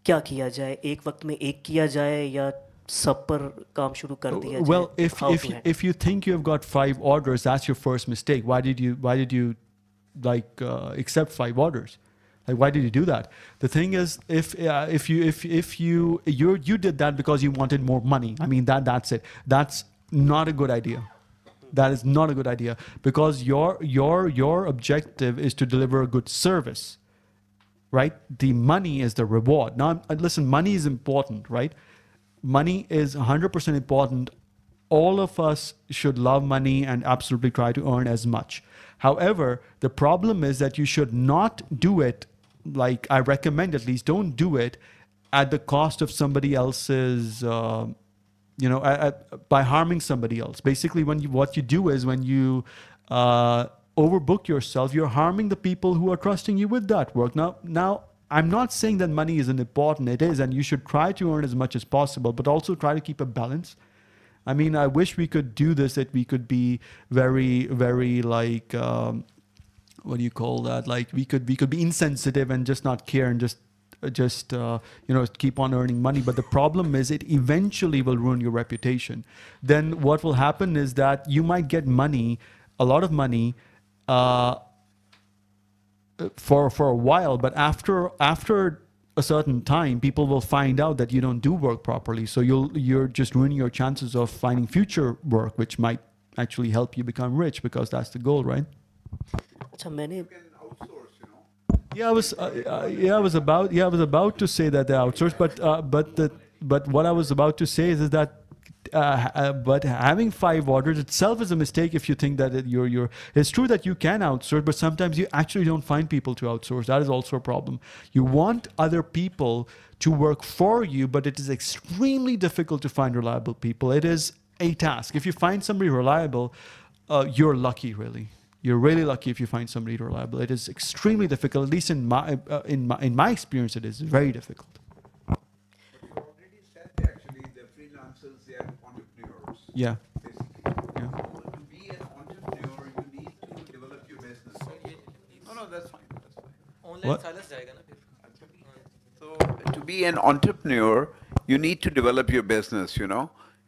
क्या किया जाए? एक वक्त में एक किया जाए या सब पर काम शुरू कर दिया जाए? Well, if you think you have got 5 orders, that's your first mistake. Why did you accept 5 orders? Like, why did you do that? The thing is, if you did that because you wanted more money, I mean that's it. That's not a good idea. That is not a good idea, because your objective is to deliver a good service, right? The money is the reward. Now, listen, money is important, right? Money is 100% important. All of us should love money and absolutely try to earn as much. However, the problem is that you should not do it, like I recommend at least, don't do it at the cost of somebody else's, by harming somebody else. Basically, what you do is when you overbook yourself, you're harming the people who are trusting you with that work. Now, I'm not saying that money isn't important. It is, and you should try to earn as much as possible, but also try to keep a balance. I mean, I wish we could do this, that we could be very, very like, what do you call that? Like we could be insensitive and just not care and just keep on earning money. But the problem is it eventually will ruin your reputation. Then what will happen is that you might get money, a lot of money, for a while, but after a certain time, people will find out that you don't do work properly. So you're just ruining your chances of finding future work, which might actually help you become rich, because that's the goal, right? अच्छा मैंने Yeah, I was about to say that they outsource, but what I was about to say is that but having 5 orders itself is a mistake if you think that it's true that you can outsource, but sometimes you actually don't find people to outsource. That is also a problem. You want other people to work for you, but it is extremely difficult to find reliable people. It is a task. If you find somebody reliable, you're lucky, really. You're really lucky if you find somebody reliable. It is extremely difficult. At least in my experience, it is very difficult. They are entrepreneurs. Yeah. Basically. Yeah. To be an entrepreneur, you need to develop your business. No, that's fine. That's fine. What? So to be an entrepreneur, you need to develop your business,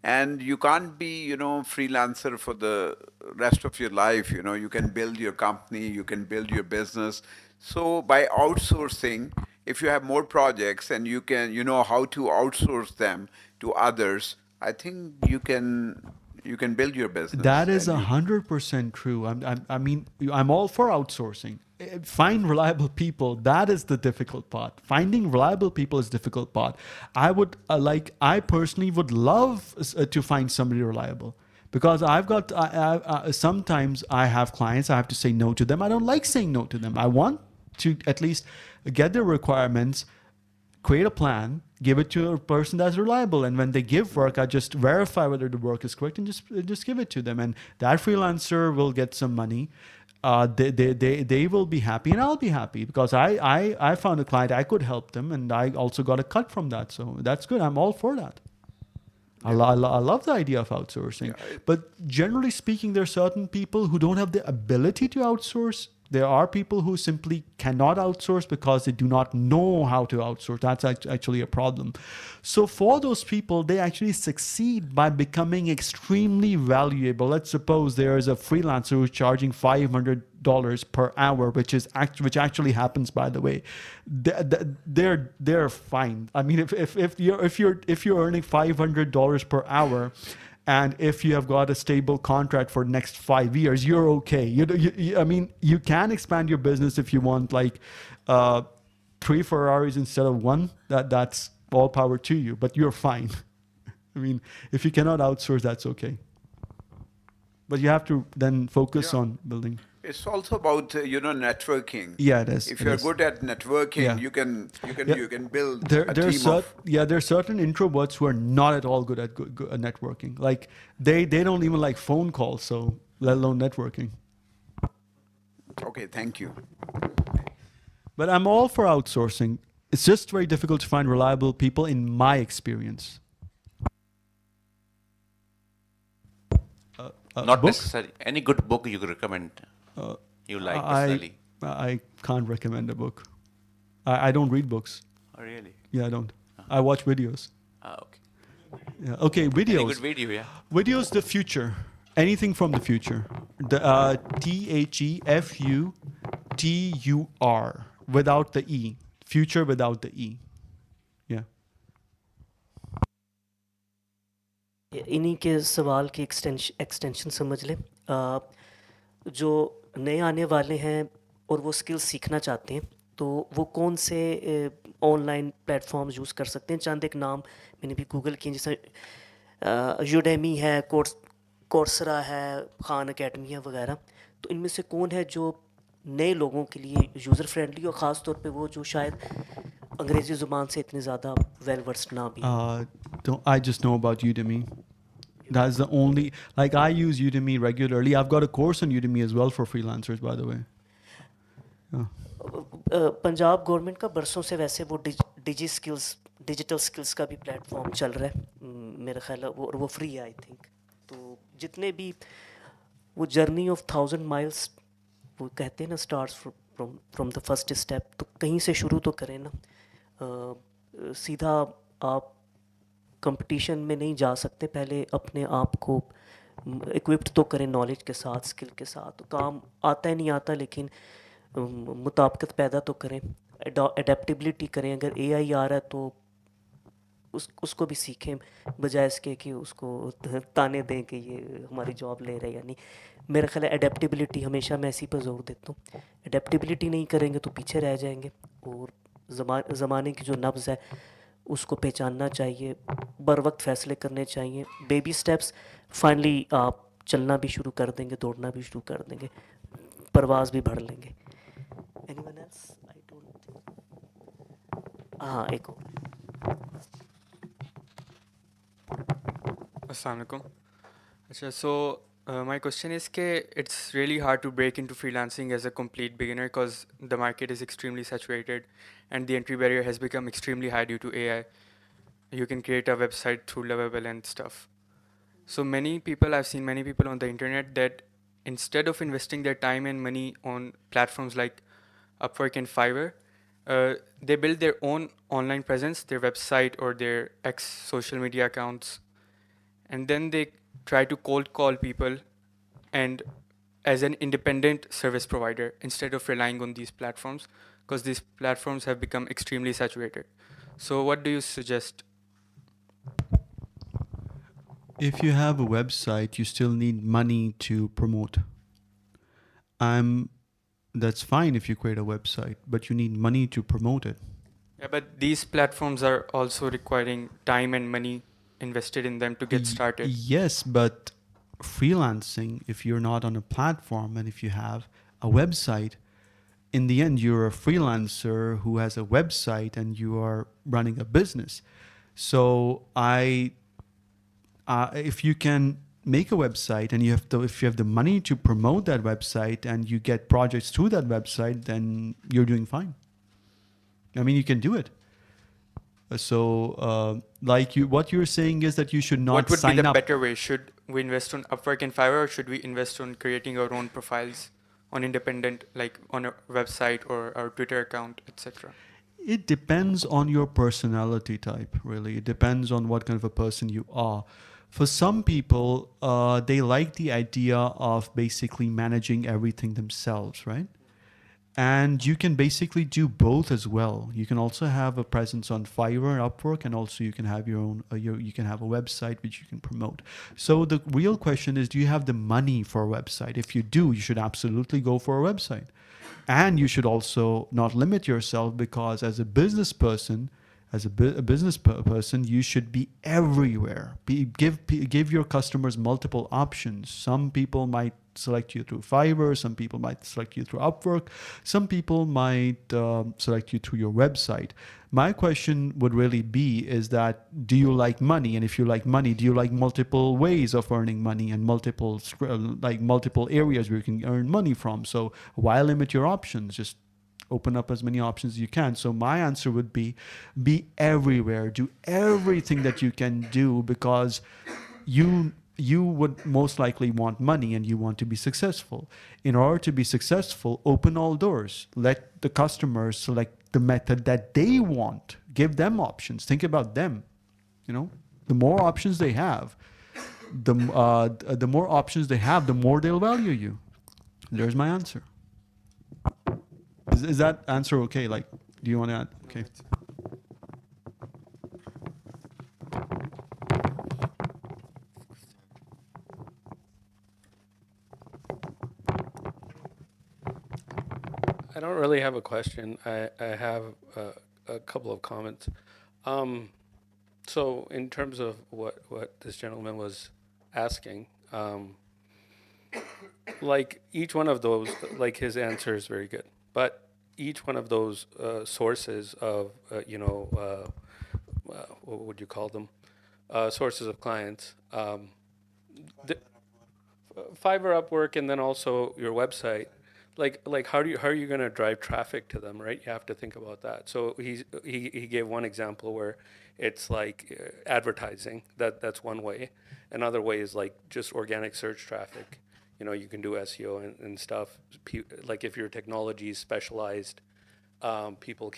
and you can't be, freelancer for the rest of your life. You can build your company, you can build your business. So by outsourcing, if you have more projects and you know how to outsource them to others, I think you can build your business. That is 100% true. I'm all for outsourcing. Find reliable people. That is the difficult part. Finding reliable people is the difficult part. I personally would love to find somebody reliable, because sometimes I have clients, I have to say no to them. I don't like saying no to them. I want to at least get their requirements, create a plan, give it to a person that's reliable, and when they give work, I just verify whether the work is correct and just give it to them, and that freelancer will get some money. They will be happy, and I'll be happy, because I found a client, I could help them, and I also got a cut from that. So that's good. I'm all for that. I love the idea of outsourcing. Yeah. But generally speaking, there are certain people who don't have the ability to outsource. There are people who simply cannot outsource because they do not know how to outsource. That's actually a problem. So for those people, they actually succeed by becoming extremely valuable. Let's suppose there is a freelancer who's charging $500 per hour, which actually happens, by the way. They're fine. I mean, if you're earning $500 per hour, and if you have got a stable contract for next 5 years, you're okay. You can expand your business if you want, like 3 Ferraris instead of 1. That's all power to you, but you're fine. I mean, if you cannot outsource, that's okay. But you have to then focus on building. It's also about networking. Yeah, it is. If you're good at networking, you can build a team of. Yeah, there are certain introverts who are not at all good at networking. Like they don't even like phone calls, so let alone networking. Okay, thank you. But I'm all for outsourcing. It's just very difficult to find reliable people, in my experience. Not book? necessary. Any good book you could recommend? You like personally? I can't recommend a book. I don't read books. Oh, really? Yeah, I don't. I watch videos. Okay. Yeah. Okay, videos. Any good video, yeah. Videos, the future. Anything from the future. The THEFUTUR. without the E. Future without the E. Yeah. इन्हीं के सवाल की extension समझ लें। जो नए आने वाले हैं और वो स्किल सीखना चाहते हैं, तो वो कौन से ऑनलाइन प्लेटफॉर्म्स यूज़ कर सकते हैं? चंद एक नाम मैंने भी गूगल किए, जैसे यूडेमी है, कोर्सरा है, खान अकेडमी है वगैरह। तो इनमें से कौन है जो नए लोगों के लिए यूज़र फ्रेंडली, और ख़ास तौर पे वो जो शायद अंग्रेज़ी ज़ुबान से इतने ज़्यादा वेल वर्स्ड ना भी हैं? I just know about Udemy. That's the only, like I use Udemy regularly. I've got a course on Udemy as well for freelancers, by the way. Yeah. Punjab government का बरसों से वैसे वो डिजिटल स्किल्स का भी प्लेटफॉर्म चल रहा है, मेरा ख्याल है वो फ्री है आई थिंक। तो जितने भी वो जर्नी ऑफ 1000 माइल्स वो कहते हैं ना, starts from the first step, तो कहीं से शुरू तो करें ना। सीधा आप कंपटीशन में नहीं जा सकते, पहले अपने आप को इक्विप्ड तो करें नॉलेज के साथ, स्किल के साथ। तो काम आता है नहीं आता, लेकिन मुताबिकत पैदा तो करें, एडेप्टिबिलिटी करें। अगर एआई आ रहा है तो उसको भी सीखें, बजाय इसके कि उसको ताने दें कि ये हमारी जॉब ले रहा है या नहीं। मेरा ख्याल है एडेप्टिबिलिटी हमेशा मैं इसी पर जोर देता हूँ। एडेप्टिबिलिटी नहीं करेंगे तो पीछे रह जाएंगे, और ज़माने की जो नब्ज़ है उसको पहचानना चाहिए, बर वक्त फ़ैसले करने चाहिए। बेबी स्टेप्स, फाइनली आप चलना भी शुरू कर देंगे, दौड़ना भी शुरू कर देंगे, परवाज़ भी भर लेंगे। Anyone else? I don't think. हाँ, एक और। Assalamualaikum. Achha, so my question is it's really hard to break into freelancing as a complete beginner because the market is extremely saturated and the entry barrier has become extremely high due to AI. You can create a website through Lovable and stuff. So I've seen many people on the internet that instead of investing their time and money on platforms like Upwork and Fiverr, they build their own online presence, their website or their social media accounts, and then they try to cold call people and as an independent service provider instead of relying on these platforms, because these platforms have become extremely saturated. So what do you suggest? If you have a website, you still need money to promote. That's fine if you create a website, but you need money to promote it. Yeah, but these platforms are also requiring time and money invested in them to get started. Yes, but freelancing, if you're not on a platform and if you have a website, in the end, you're a freelancer who has a website and you are running a business. So if you can make a website and if you have the money to promote that website and you get projects through that website, then you're doing fine. I mean, you can do it. So, what you're saying is that you should not sign up. What would be the better way? Should we invest on Upwork and Fiverr, or should we invest on creating our own profiles on independent, like on a website or our Twitter account, etc.? It depends on your personality type, really. It depends on what kind of a person you are. For some people, they like the idea of basically managing everything themselves, right? And you can basically do both as well. You can also have a presence on Fiverr and Upwork, and also you can have your own. You can have a website which you can promote. So the real question is, do you have the money for a website? If you do, you should absolutely go for a website, and you should also not limit yourself, because as a business person, you should be everywhere. Give your customers multiple options. Some people might select you through Fiverr, some people might select you through Upwork, some people might select you through your website. My question would really be is that, do you like money? And if you like money, do you like multiple ways of earning money and multiple areas where you can earn money from? So why limit your options? Just open up as many options as you can. So my answer would be everywhere. Do everything that you can do, because you would most likely want money and you want to be successful. In order to be successful, open all doors. Let the customers select the method that they want. Give them options. Think about them. The more options they have, the more options they have, the more they'll value you. There's my answer. Is that answer okay? Like, do you want to add? Okay. I don't really have a question. I have a couple of comments. So in terms of what this gentleman was asking, like each one of those, like his answer is very good, but each one of those sources of, what would you call them? Sources of clients, the, Fiverr, Upwork, and then also your website. Like how are you going to drive traffic to them, right? You have to think about that. So he gave one example where it's like advertising. That's one way. Another way is like just organic search traffic. You know, you can do SEO and stuff. Like if your technology is specialized, people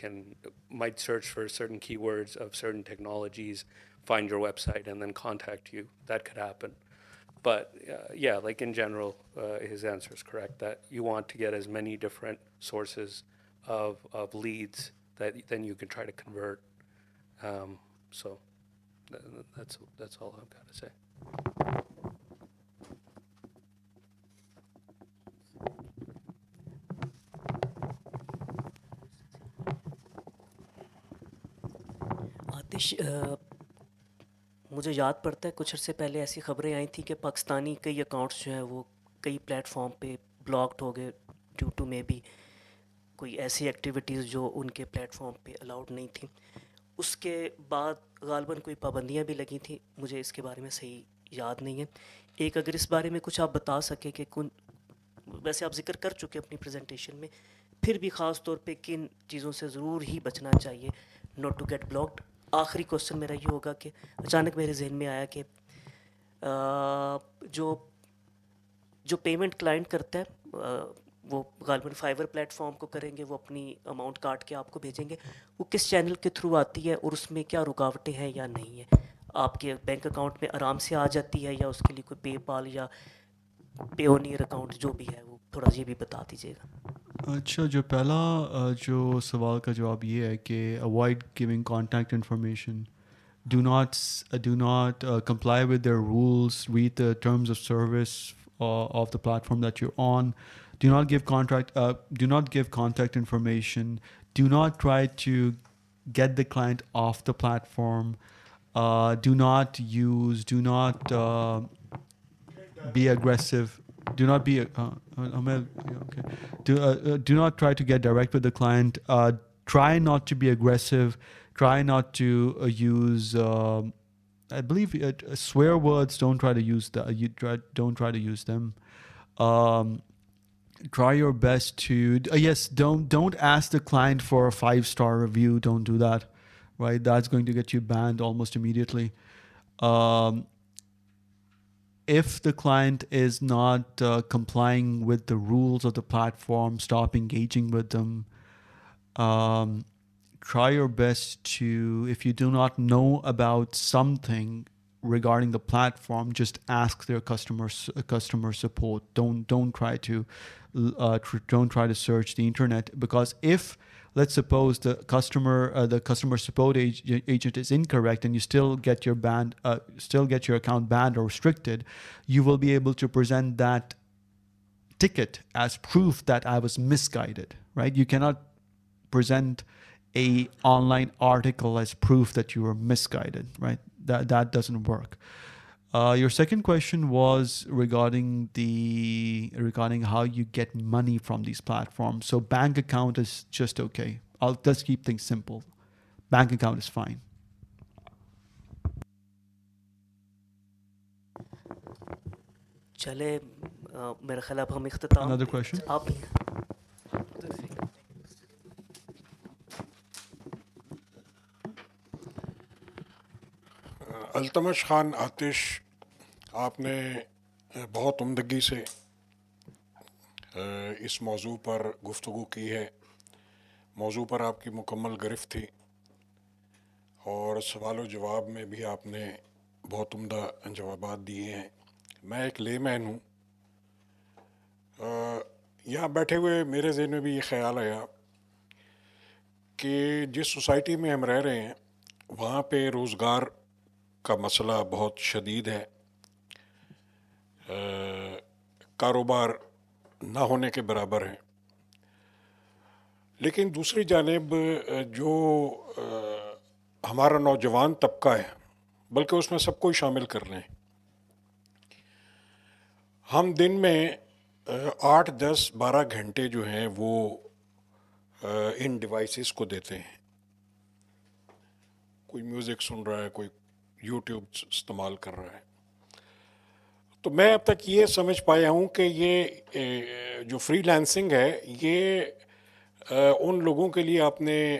might search for certain keywords of certain technologies, find your website, and then contact you. That could happen. But yeah, like in general, his answer is correct that you want to get as many different sources of leads that then you can try to convert. So that's all I've got to say. आतिश मुझे याद पड़ता है कुछ अर्से पहले ऐसी खबरें आई थी कि पाकिस्तानी कई अकाउंट्स जो हैं वो कई प्लेटफॉर्म पे ब्लॉक्ड हो गए ड्यू टू मे बी कोई ऐसी एक्टिविटीज़ जो उनके प्लेटफॉर्म पे अलाउड नहीं थी. उसके बाद ग़ालिबन कोई पाबंदियां भी लगी थी, मुझे इसके बारे में सही याद नहीं है. एक अगर इस बारे में कुछ आप बता सकें कि वैसे आप जिक्र कर चुके अपनी प्रेजेंटेशन में, फिर भी ख़ास तौर पे किन चीज़ों से ज़रूर ही बचना चाहिए नॉट टू गेट ब्लॉक्ड. आखिरी क्वेश्चन मेरा ये होगा कि अचानक मेरे जहन में आया कि जो पेमेंट क्लाइंट करता है वो ग़ालिबन फाइवर प्लेटफॉर्म को करेंगे, वो अपनी अमाउंट काट के आपको भेजेंगे, वो किस चैनल के थ्रू आती है और उसमें क्या रुकावटें हैं या नहीं है? आपके बैंक अकाउंट में आराम से आ जाती है या उसके लिए कोई पेपाल या पेओनियर अकाउंट जो भी है वो थोड़ा ये भी बता दीजिएगा. अच्छा, जो पहला जो सवाल का जवाब ये है कि avoid giving contact information, do not comply with their rules, read the terms of service of the platform that you're on, do not give contact information, do not try to get the client off the platform, do not be aggressive. Do not be do not try to get direct with the client. Try not to be aggressive. Try not to use I believe swear words. Don't try to use don't try to use them. Try your best to yes, don't ask the client for a 5-star review. Don't do that, right? That's going to get you banned almost immediately. If the client is not complying with the rules of the platform, stop engaging with them. Try your best to, if you do not know about something regarding the platform, just ask their customer support. Don't try to search the internet, because if, let's suppose the customer support agent is incorrect and you still get your account banned or restricted, you will be able to present that ticket as proof that I was misguided, right? You cannot present a online article as proof that you were misguided, right? That doesn't work. Your second question was regarding how you get money from these platforms. So bank account is just okay. Let's keep things simple. Bank account is fine. चले मेरा ख्याल अब हम इख्तिताम. Another question? आप अल्तमश खान आतिश, आपने बहुत उम्दगी से इस मौजू पर गुफ्तगू की है. मौजू पर आपकी मुकम्मल गिरफ्त थी और सवाल व जवाब में भी आपने बहुत उम्दा जवाबात दिए हैं. मैं एक लेमैन हूँ. यहाँ बैठे हुए मेरे ज़हन में भी ये ख्याल आया کہ جس سوسائٹی میں ہم رہ رہے ہیں وہاں پہ روزگار کا مسئلہ بہت شدید ہے. کاروبار نہ ہونے کے برابر ہے. لیکن دوسری جانب جو ہمارا نوجوان طبقہ ہے، بلکہ اس میں سب کو شامل کر لیں، ہم دن میں 8 10 12 گھنٹے جو ہیں وہ ان ڈیوائسز کو دیتے ہیں. کوئی میوزک سن رہا ہے، کوئی یوٹیوب استعمال کر رہا ہے. تو میں اب تک یہ سمجھ پایا ہوں کہ یہ جو فری لانسنگ ہے یہ ان لوگوں کے لیے آپ نے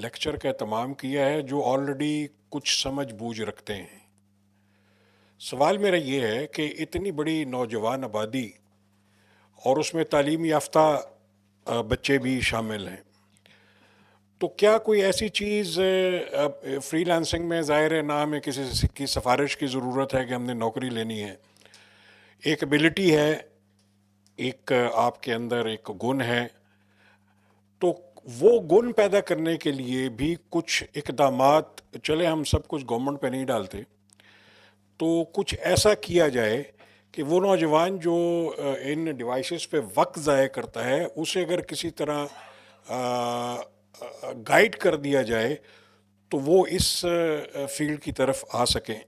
لیکچر کا اہتمام کیا ہے جو آلریڈی کچھ سمجھ بوجھ رکھتے ہیں. سوال میرا یہ ہے کہ اتنی بڑی نوجوان آبادی اور اس میں تعلیم یافتہ بچے بھی شامل ہیں، تو کیا کوئی ایسی چیز فری لانسنگ میں ظاہر ہے نہ ہمیں کسی کی سفارش کی ضرورت ہے کہ ہم نے نوکری لینی ہے، ایک ایبلٹی ہے، ایک آپ کے اندر ایک گن ہے، تو وہ گن پیدا کرنے کے لیے بھی کچھ اقدامات، چلے ہم سب کچھ گورنمنٹ پہ نہیں ڈالتے، تو کچھ ایسا کیا جائے کہ وہ نوجوان جو ان ڈیوائسز پہ وقت ضائع کرتا ہے اسے اگر کسی طرح گائیڈ کر دیا جائے تو وہ اس فیلڈ کی طرف آ سکیں.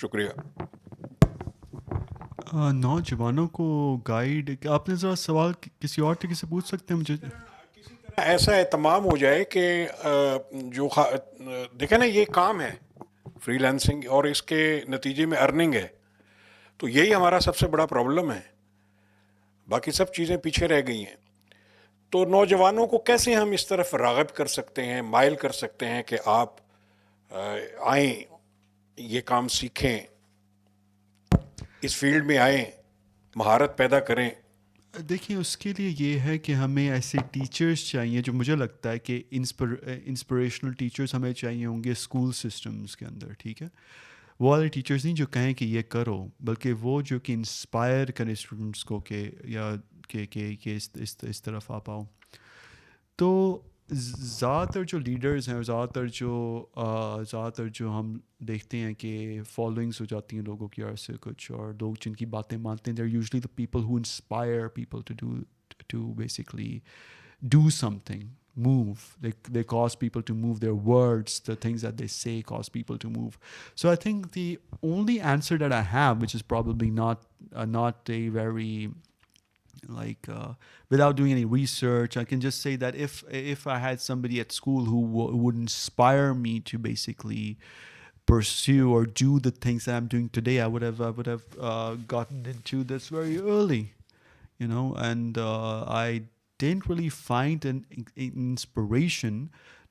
شکریہ. نوجوانوں کو گائیڈ، آپ نے ذرا سوال کسی اور طریقے سے پوچھ سکتے ہیں مجھے؟ ایسا اہتمام ہو جائے کہ جو دیکھیں نا یہ کام ہے فری لانسنگ اور اس کے نتیجے میں ارننگ ہے، تو یہی ہمارا سب سے بڑا پرابلم ہے، باقی سب چیزیں پیچھے رہ گئی ہیں. تو نوجوانوں کو کیسے ہم اس طرف راغب کر سکتے ہیں، مائل کر سکتے ہیں کہ آپ آئیں، یہ کام سیکھیں، اس فیلڈ میں آئیں، مہارت پیدا کریں؟ دیکھیں اس کے لیے یہ ہے کہ ہمیں ایسے ٹیچرز چاہیے، جو مجھے لگتا ہے کہ انسپریشنل ٹیچرز ہمیں چاہیے ہوں گے اسکول سسٹمز کے اندر، ٹھیک ہے؟ وہ والے ٹیچرز نہیں جو کہیں کہ یہ کرو، بلکہ وہ جو کہ انسپائر کریں اسٹوڈنٹس کو کہ یا کہ اس طرف آپ آؤ. تو زیادہ تر جو لیڈرز ہیں اور زیادہ تر جو ہم دیکھتے ہیں کہ فالوئنگس ہو جاتی ہیں لوگوں کی عرصے کچھ، اور لوگ جن کی باتیں مانتے ہیں، they're usually the people who inspire people to basically do something, move. They cause people to move. Their words, the things that they say cause people to move. So I think the only answer that I have, which is probably not a very without doing any research, I can just say that if I had somebody at school who would inspire me to basically pursue or do the things that I'm doing today, I would have gotten into this very early, and I didn't really find an inspiration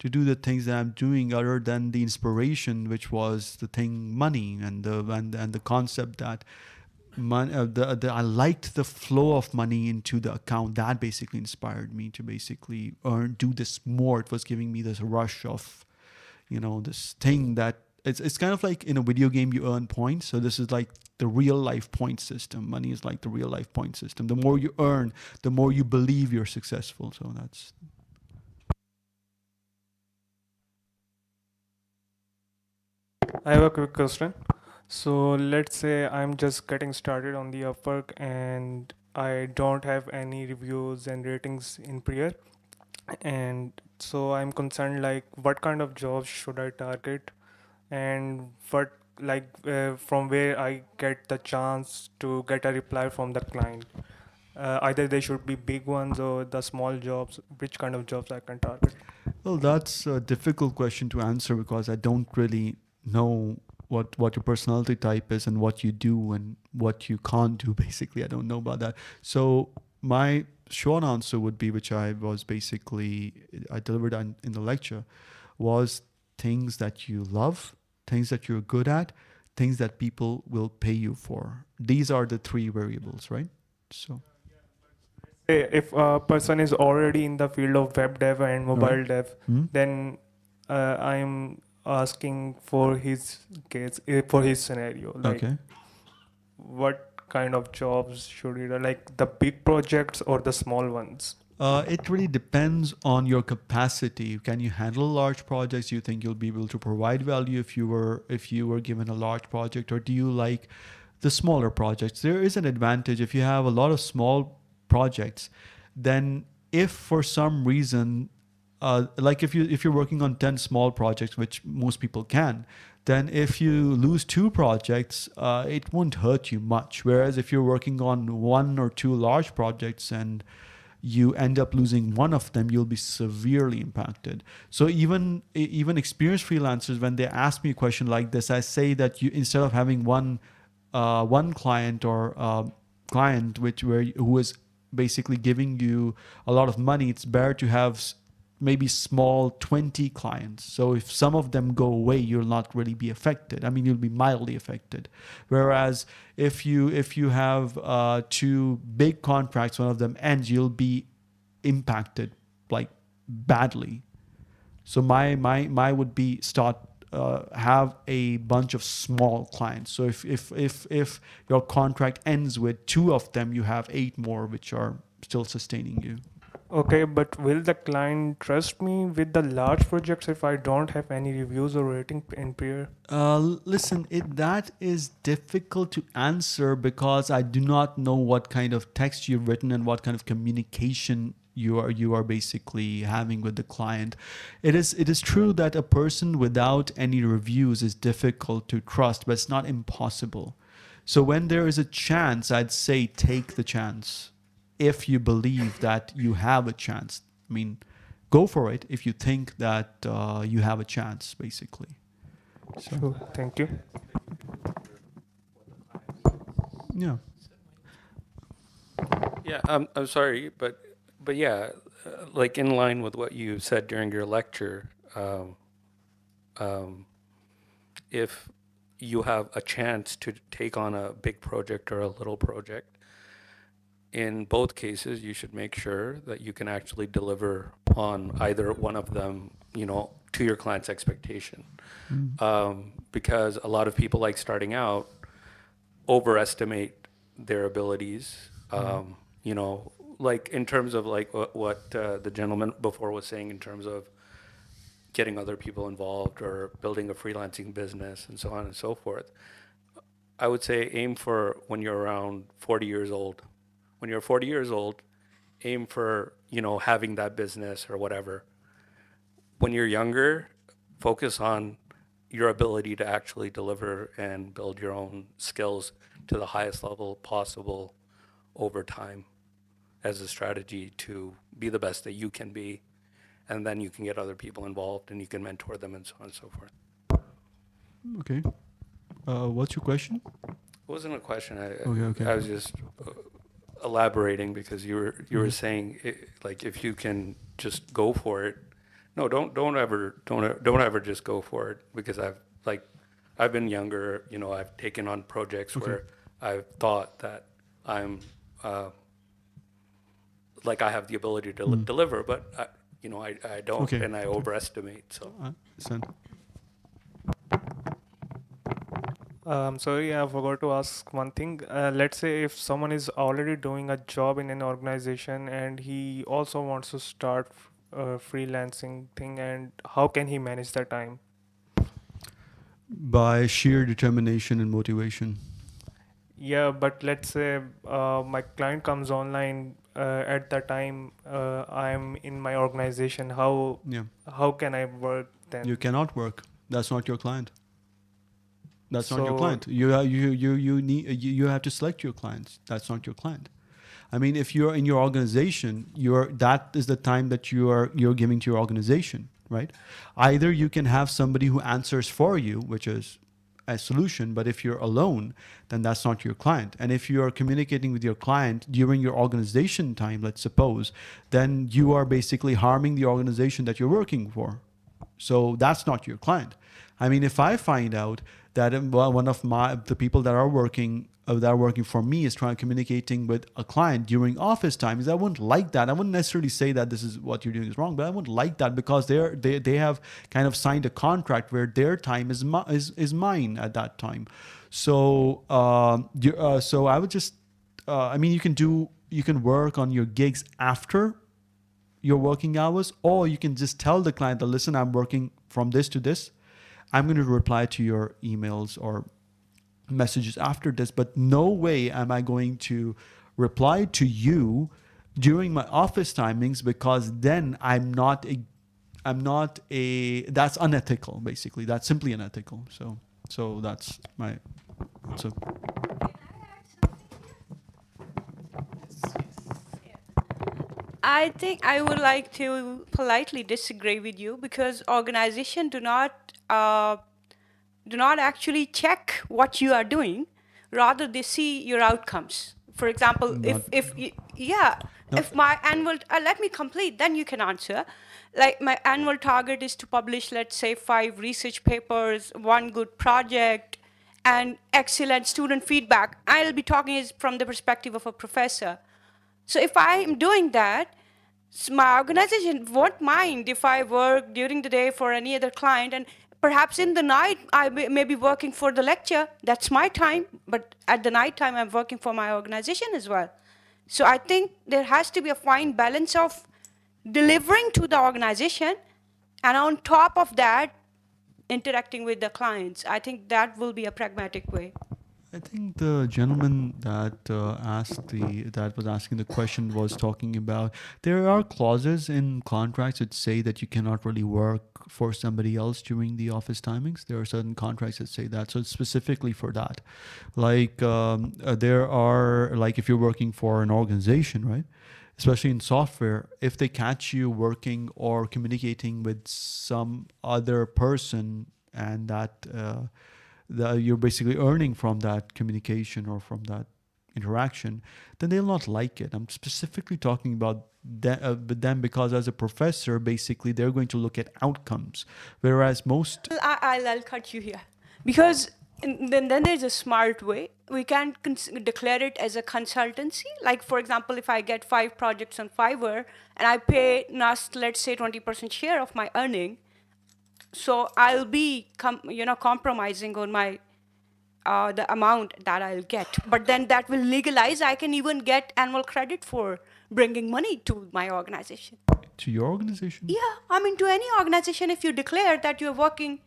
to do the things that I'm doing other than the inspiration, which was the thing money and the concept that I liked the flow of money into the account. That basically inspired me to basically do this more. It was giving me this rush of, this thing that it's kind of like in a video game you earn points. So this is like the real life point system. Money is like the real life point system. The more you earn, the more you believe you're successful. So that's. I have a quick question. So let's say I'm just getting started on the Upwork and I don't have any reviews and ratings in prior, and so I'm concerned like what kind of jobs should I target, and what from where I get the chance to get a reply from the client. Either they should be big ones or the small jobs. Which kind of jobs I can target? Well, that's a difficult question to answer because I don't really know what your personality type is and what you do and what you can't do. Basically, I don't know about that. So my short answer would be, which I delivered in the lecture, was things that you love, things that you're good at, things that people will pay you for. These are the three variables, right? So If a person is already in the field of web dev and mobile dev, then I'm asking for his case, for his scenario, like what kind of jobs should he do, like the big projects or the small ones? It really depends on your capacity. Can you handle large projects? Do you think you'll be able to provide value if you were given a large project, or do you like the smaller projects? There is an advantage if you have a lot of small projects. Then, if for some reason, like if you're working on 10 small projects, which most people can, then if you lose 2 projects, it won't hurt you much. Whereas if you're working on 1 or 2 large projects and you end up losing one of them, you'll be severely impacted. So even experienced freelancers, when they ask me a question like this, I say that you, instead of having one client or client who is basically giving you a lot of money, it's better to have maybe small 20 clients. So if some of them go away, you'll not really be affected. I mean, you'll be mildly affected. Whereas if you have 2 big contracts, one of them ends, you'll be impacted like badly. So my would be start have a bunch of small clients. So if your contract ends with 2 of them, you have 8 more which are still sustaining you. Okay, but will the client trust me with the large projects if I don't have any reviews or rating in prior? Listen, that is difficult to answer because I do not know what kind of text you've written and what kind of communication you are basically having with the client. It is true that a person without any reviews is difficult to trust, but it's not impossible. So when there is a chance, I'd say take the chance. If you believe that you have a chance, I mean, go for it if you think that you have a chance, basically. So, Sure, thank you. yeah. Yeah, I'm sorry, but yeah, like in line with what you said during your lecture, if you have a chance to take on a big project or a little project, in both cases, you should make sure that you can actually deliver on either one of them, to your client's expectation. Because a lot of people, like starting out, overestimate their abilities. Like in terms of like what the gentleman before was saying in terms of getting other people involved or building a freelancing business and so on and so forth. I would say aim for when you're around 40 years old. When you're 40 years old, aim for, having that business or whatever. When you're younger, focus on your ability to actually deliver and build your own skills to the highest level possible over time as a strategy to be the best that you can be. And then you can get other people involved and you can mentor them and so on and so forth. Okay. What's your question? It wasn't a question. Okay. I was just elaborating because you were saying like if you can just go for it. No, don't ever just go for it, because I've been younger. I've taken on projects where I've thought that I'm like I have the ability to deliver, but I don't, and I overestimate. So. Sorry, I forgot to ask one thing. Let's say if someone is already doing a job in an organization and he also wants to start a freelancing thing, and how can he manage the time? By sheer determination and motivation. Yeah, but let's say my client comes online at the time I'm in my organization. How can I work then? You cannot work. That's not your client. That's not your client. You have to select your clients. That's not your client. I mean, if you're in your organization, that is the time that you're giving to your organization, right? Either you can have somebody who answers for you, which is a solution, but if you're alone, then that's not your client. And if you are communicating with your client during your organization time, let's suppose, then you are basically harming the organization that you're working for. So that's not your client. I mean, if I find out that one of the people that are working for me is communicating with a client during office times, I wouldn't like that. I wouldn't necessarily say that this is what you're doing is wrong, but I wouldn't like that because they have kind of signed a contract where their time is mine at that time. So so I would just you can work on your gigs after your working hours, or you can just tell the client that, listen, I'm working from this to this. I'm going to reply to your emails or messages after this, but no way am I going to reply to you during my office timings, because then I'm not a that's unethical, basically. That's simply unethical. So that's my so I think I would like to politely disagree with you because organizations do not actually check what you are doing. Rather, they see your outcomes. For example, if my annual, let me complete, then you can answer. Like my annual target is to publish, let's say, 5 research papers, 1 good project, and excellent student feedback. I'll be talking from the perspective of a professor. So if I am doing that, my organization won't mind if I work during the day for any other client, and perhaps in the night I may be working for the lecture. That's my time, but at the night time I'm working for my organization as well. So I think there has to be a fine balance of delivering to the organization, and on top of that, interacting with the clients. I think that will be a pragmatic way. I think the gentleman that was asking the question was talking about, there are clauses in contracts that say that you cannot really work for somebody else during the office timings. There are certain contracts that say that, so it's specifically for that. Like there are, like if you're working for an organization, right? Especially in software, if they catch you working or communicating with some other person, and that you're basically earning from that communication or from that interaction, then they'll not like it. I'm specifically talking about with them because as a professor, basically they're going to look at outcomes, whereas most. I'll cut you here because then there's a smart way. We can declare it as a consultancy. Like for example, if I get 5 projects on Fiverr and I pay NUST, let's say 20% share of my earning, so I'll be compromising on my the amount that I'll get. But then that will legalize. I can even get annual credit for bringing money to my organization. To your organization? Yeah, I mean to any organization, if you declare that you're working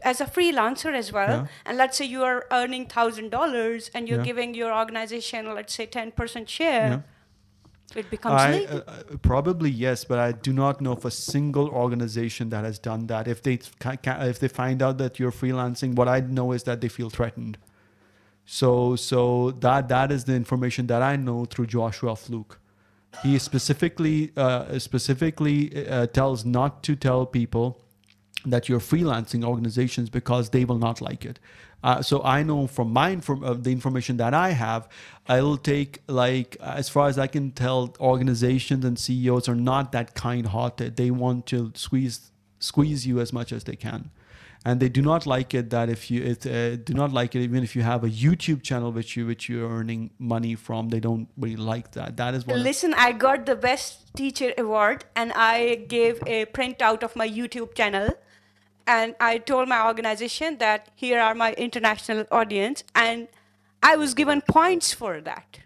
as a freelancer as well, and let's say you are earning $1,000 and you're giving your organization, let's say 10% share, it becomes legal. Probably yes, but I do not know of a single organization that has done that. If they find out that you're freelancing, what I know is that they feel threatened. So that is the information that I know through Joshua Fluke. He specifically tells not to tell people that you're freelancing organizations because they will not like it. So I know from the information that I have, I will take, like, as far as I can tell, organizations and CEOs are not that kind-hearted. They want to squeeze you as much as they can. And they do not like it that do not like it even if you have a YouTube channel which you're earning money from. They don't really like that. That is what. Listen, I got the best teacher award, and I gave a printout of my YouTube channel, and I told my organization that here are my international audience, and I was given points for that.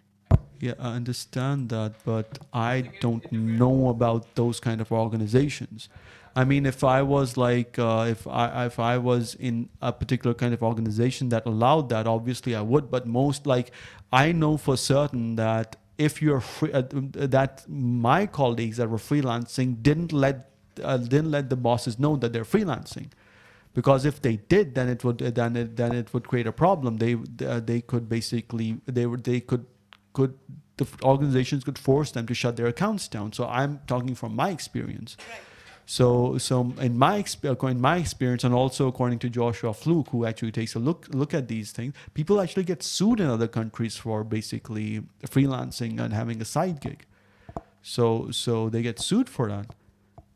Yeah, I understand that, but I don't know about those kind of organizations. I mean, if I was like, if I was in a particular kind of organization that allowed that, obviously I would. But most, like, I know for certain that if you're that my colleagues that were freelancing didn't let the bosses know that they're freelancing, because if they did, then it would create a problem. They could basically the organizations could force them to shut their accounts down. So I'm talking from my experience. Right. So in my experience, and also according to Joshua Fluke, who actually takes a look at these things, people actually get sued in other countries for basically freelancing and having a side gig. So they get sued for that.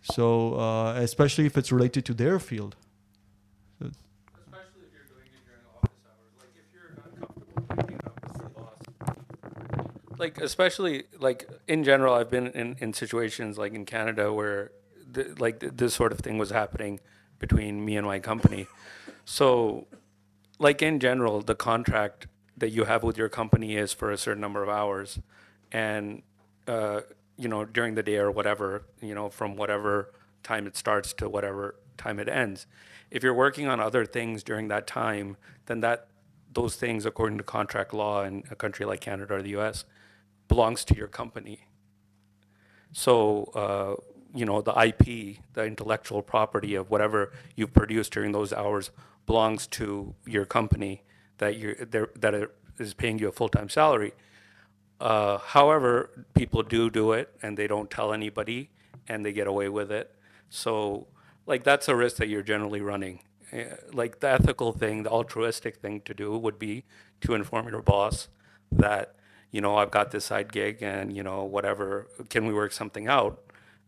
So especially if it's related to their field. Especially if you're doing it during office hours, like if you're uncomfortable picking up with the boss. Like especially like in general, I've been in situations like in Canada where this sort of thing was happening between me and my company. So like in general, the contract that you have with your company is for a certain number of hours, and during the day or whatever, from whatever time it starts to whatever time it ends. If you're working on other things during that time, then those things, according to contract law in a country like Canada or the US, belongs to your company. So, the IP, the intellectual property of whatever you've produced during those hours belongs to your company that is paying you a full-time salary. However, people do it and they don't tell anybody and they get away with it. So, that's a risk that you're generally running. Like the ethical thing, the altruistic thing to do would be to inform your boss that, I've got this side gig and, whatever, can we work something out?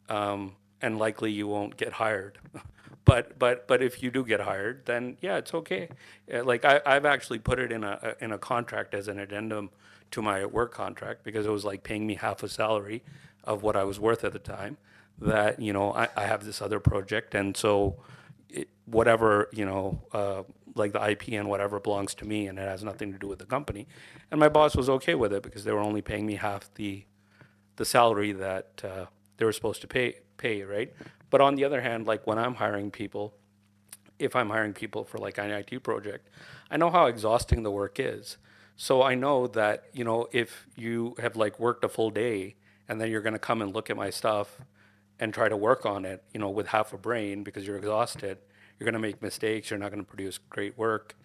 And likely you won't get hired. But if you do get hired, then yeah, it's okay. I've actually put it in a contract as an addendum to my work contract because it was like paying me half a salary of what I was worth at the time. That I have this other project, and so whatever like the IP and whatever belongs to me, and it has nothing to do with the company. And my boss was okay with it because they were only paying me half the salary that they were supposed to pay, right? But on the other hand, like when I'm hiring people, if I'm hiring people for like an IT project, I know how exhausting the work is. So I know that, if you have like worked a full day and then you're going to come and look at my stuff and try to work on it, with half a brain because you're exhausted, you're going to make mistakes, you're not going to produce great work.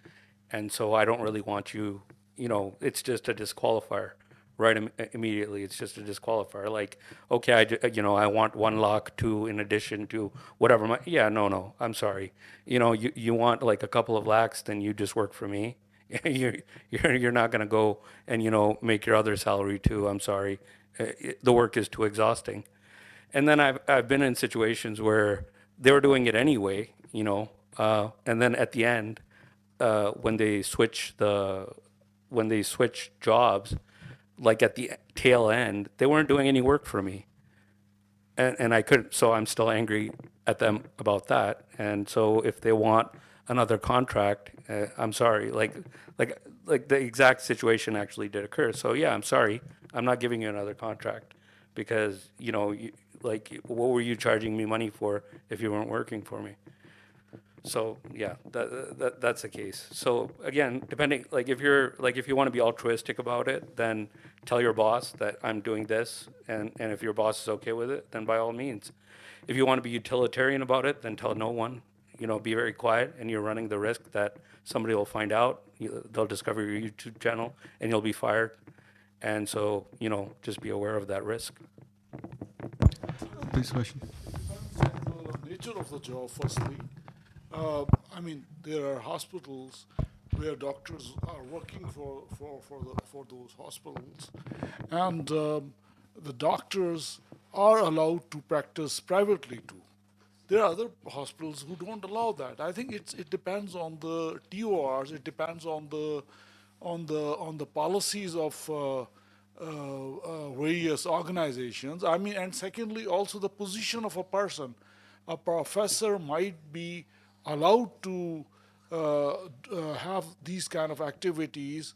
And so I don't really want you, it's just a disqualifier. Right, immediately, it's just a disqualifier. Like, okay, I want one lock too in addition to whatever. No, I'm sorry. You want like a couple of lakhs, then you just work for me. You're not gonna go and make your other salary too. I'm sorry, the work is too exhausting. And then I've been in situations where they were doing it anyway, and then at the end, when they switch jobs. Like at the tail end, they weren't doing any work for me. And I couldn't, so I'm still angry at them about that. And so if they want another contract, I'm sorry, like the exact situation actually did occur. So yeah, I'm sorry, I'm not giving you another contract because, what were you charging me money for if you weren't working for me? So yeah, that's the case. So again, depending, if you want to be altruistic about it, then tell your boss that I'm doing this, and if your boss is okay with it, then by all means. If you want to be utilitarian about it, then tell no one. Be very quiet, and you're running the risk that somebody will find out. They'll discover your YouTube channel, and you'll be fired. And so just be aware of that risk. Next question. The nature of the job, firstly. There are hospitals where doctors are working for those hospitals, and the doctors are allowed to practice privately too. There are other hospitals who don't allow that. I think it depends on the TORs. It depends on the policies of various organizations. And secondly, also the position of a person. A professor might be allowed to have these kind of activities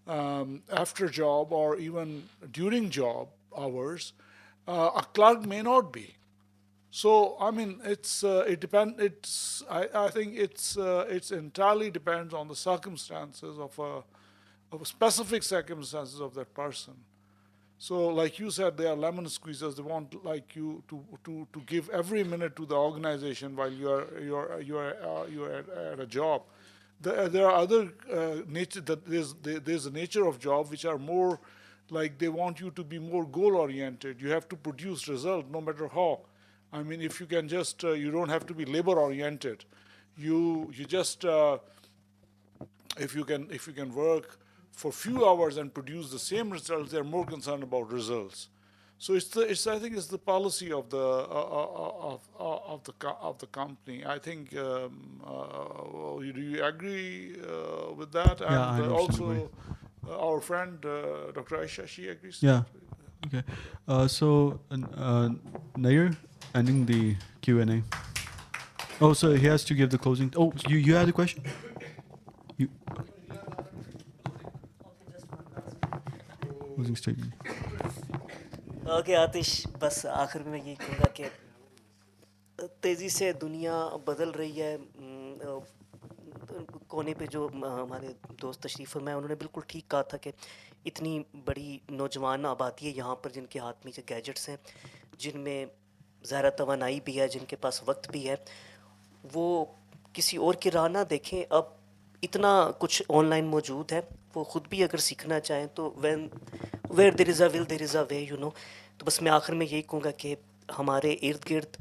after job or even during job hours. A clerk may not be. So it depends. I think it's entirely depends on the circumstances of specific circumstances of that person. So, like you said, they are lemon squeezers. They want like you to give every minute to the organization while you're at a job. There are other nature that there's a nature of job which are more like they want you to be more goal oriented. You have to produce result no matter how. If you can just you don't have to be labor oriented. You just if you can work for few hours and produce the same results, they're more concerned about results. So I think it's the policy of the company. I think do you agree with that? Yeah, And I also our friend Dr. Aisha, she agrees. Yeah. Okay. So Nair, ending the Q&A. Oh, so he has to give the closing. Oh, you had a question? Closing statement. Okay آتش، بس آخر میں یہی کہوں گا کہ تیزی سے دنیا بدل رہی ہے. کونے پہ جو ہمارے دوست تشریف فرمائے انہوں نے بالکل ٹھیک کہا تھا کہ اتنی بڑی نوجوان آبادی ہے یہاں پر جن کے ہاتھ میں گیجٹس ہیں، جن میں ظاہرہ توانائی بھی ہے، جن کے پاس وقت بھی ہے، وہ کسی اور کی راہ نہ دیکھیں. اب اتنا کچھ آن لائن موجود ہے، وہ خود بھی اگر سیکھنا چاہیں تو ویئر دیر از اے ول دیر از اے وے تو بس میں آخر میں یہی کہوں گا کہ ہمارے ارد گرد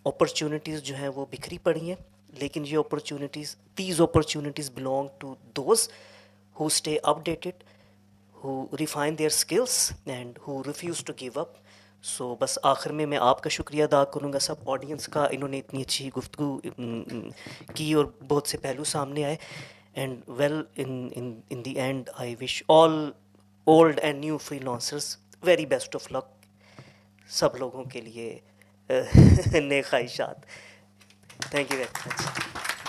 اپرچونٹیز جو ہیں وہ بکھری پڑی ہیں، لیکن یہ these opportunities belong to those who stay updated, who refine their skills and who refuse to give up. سو بس آخر میں آپ کا شکریہ ادا کروں گا سب آڈینس کا، انہوں نے اتنی اچھی گفتگو کی اور بہت سے پہلو سامنے آئے. And well in the end I wish all old and new freelancers very best of luck. سب لوگوں کے لیے نیک خواہشات. Thank you very much.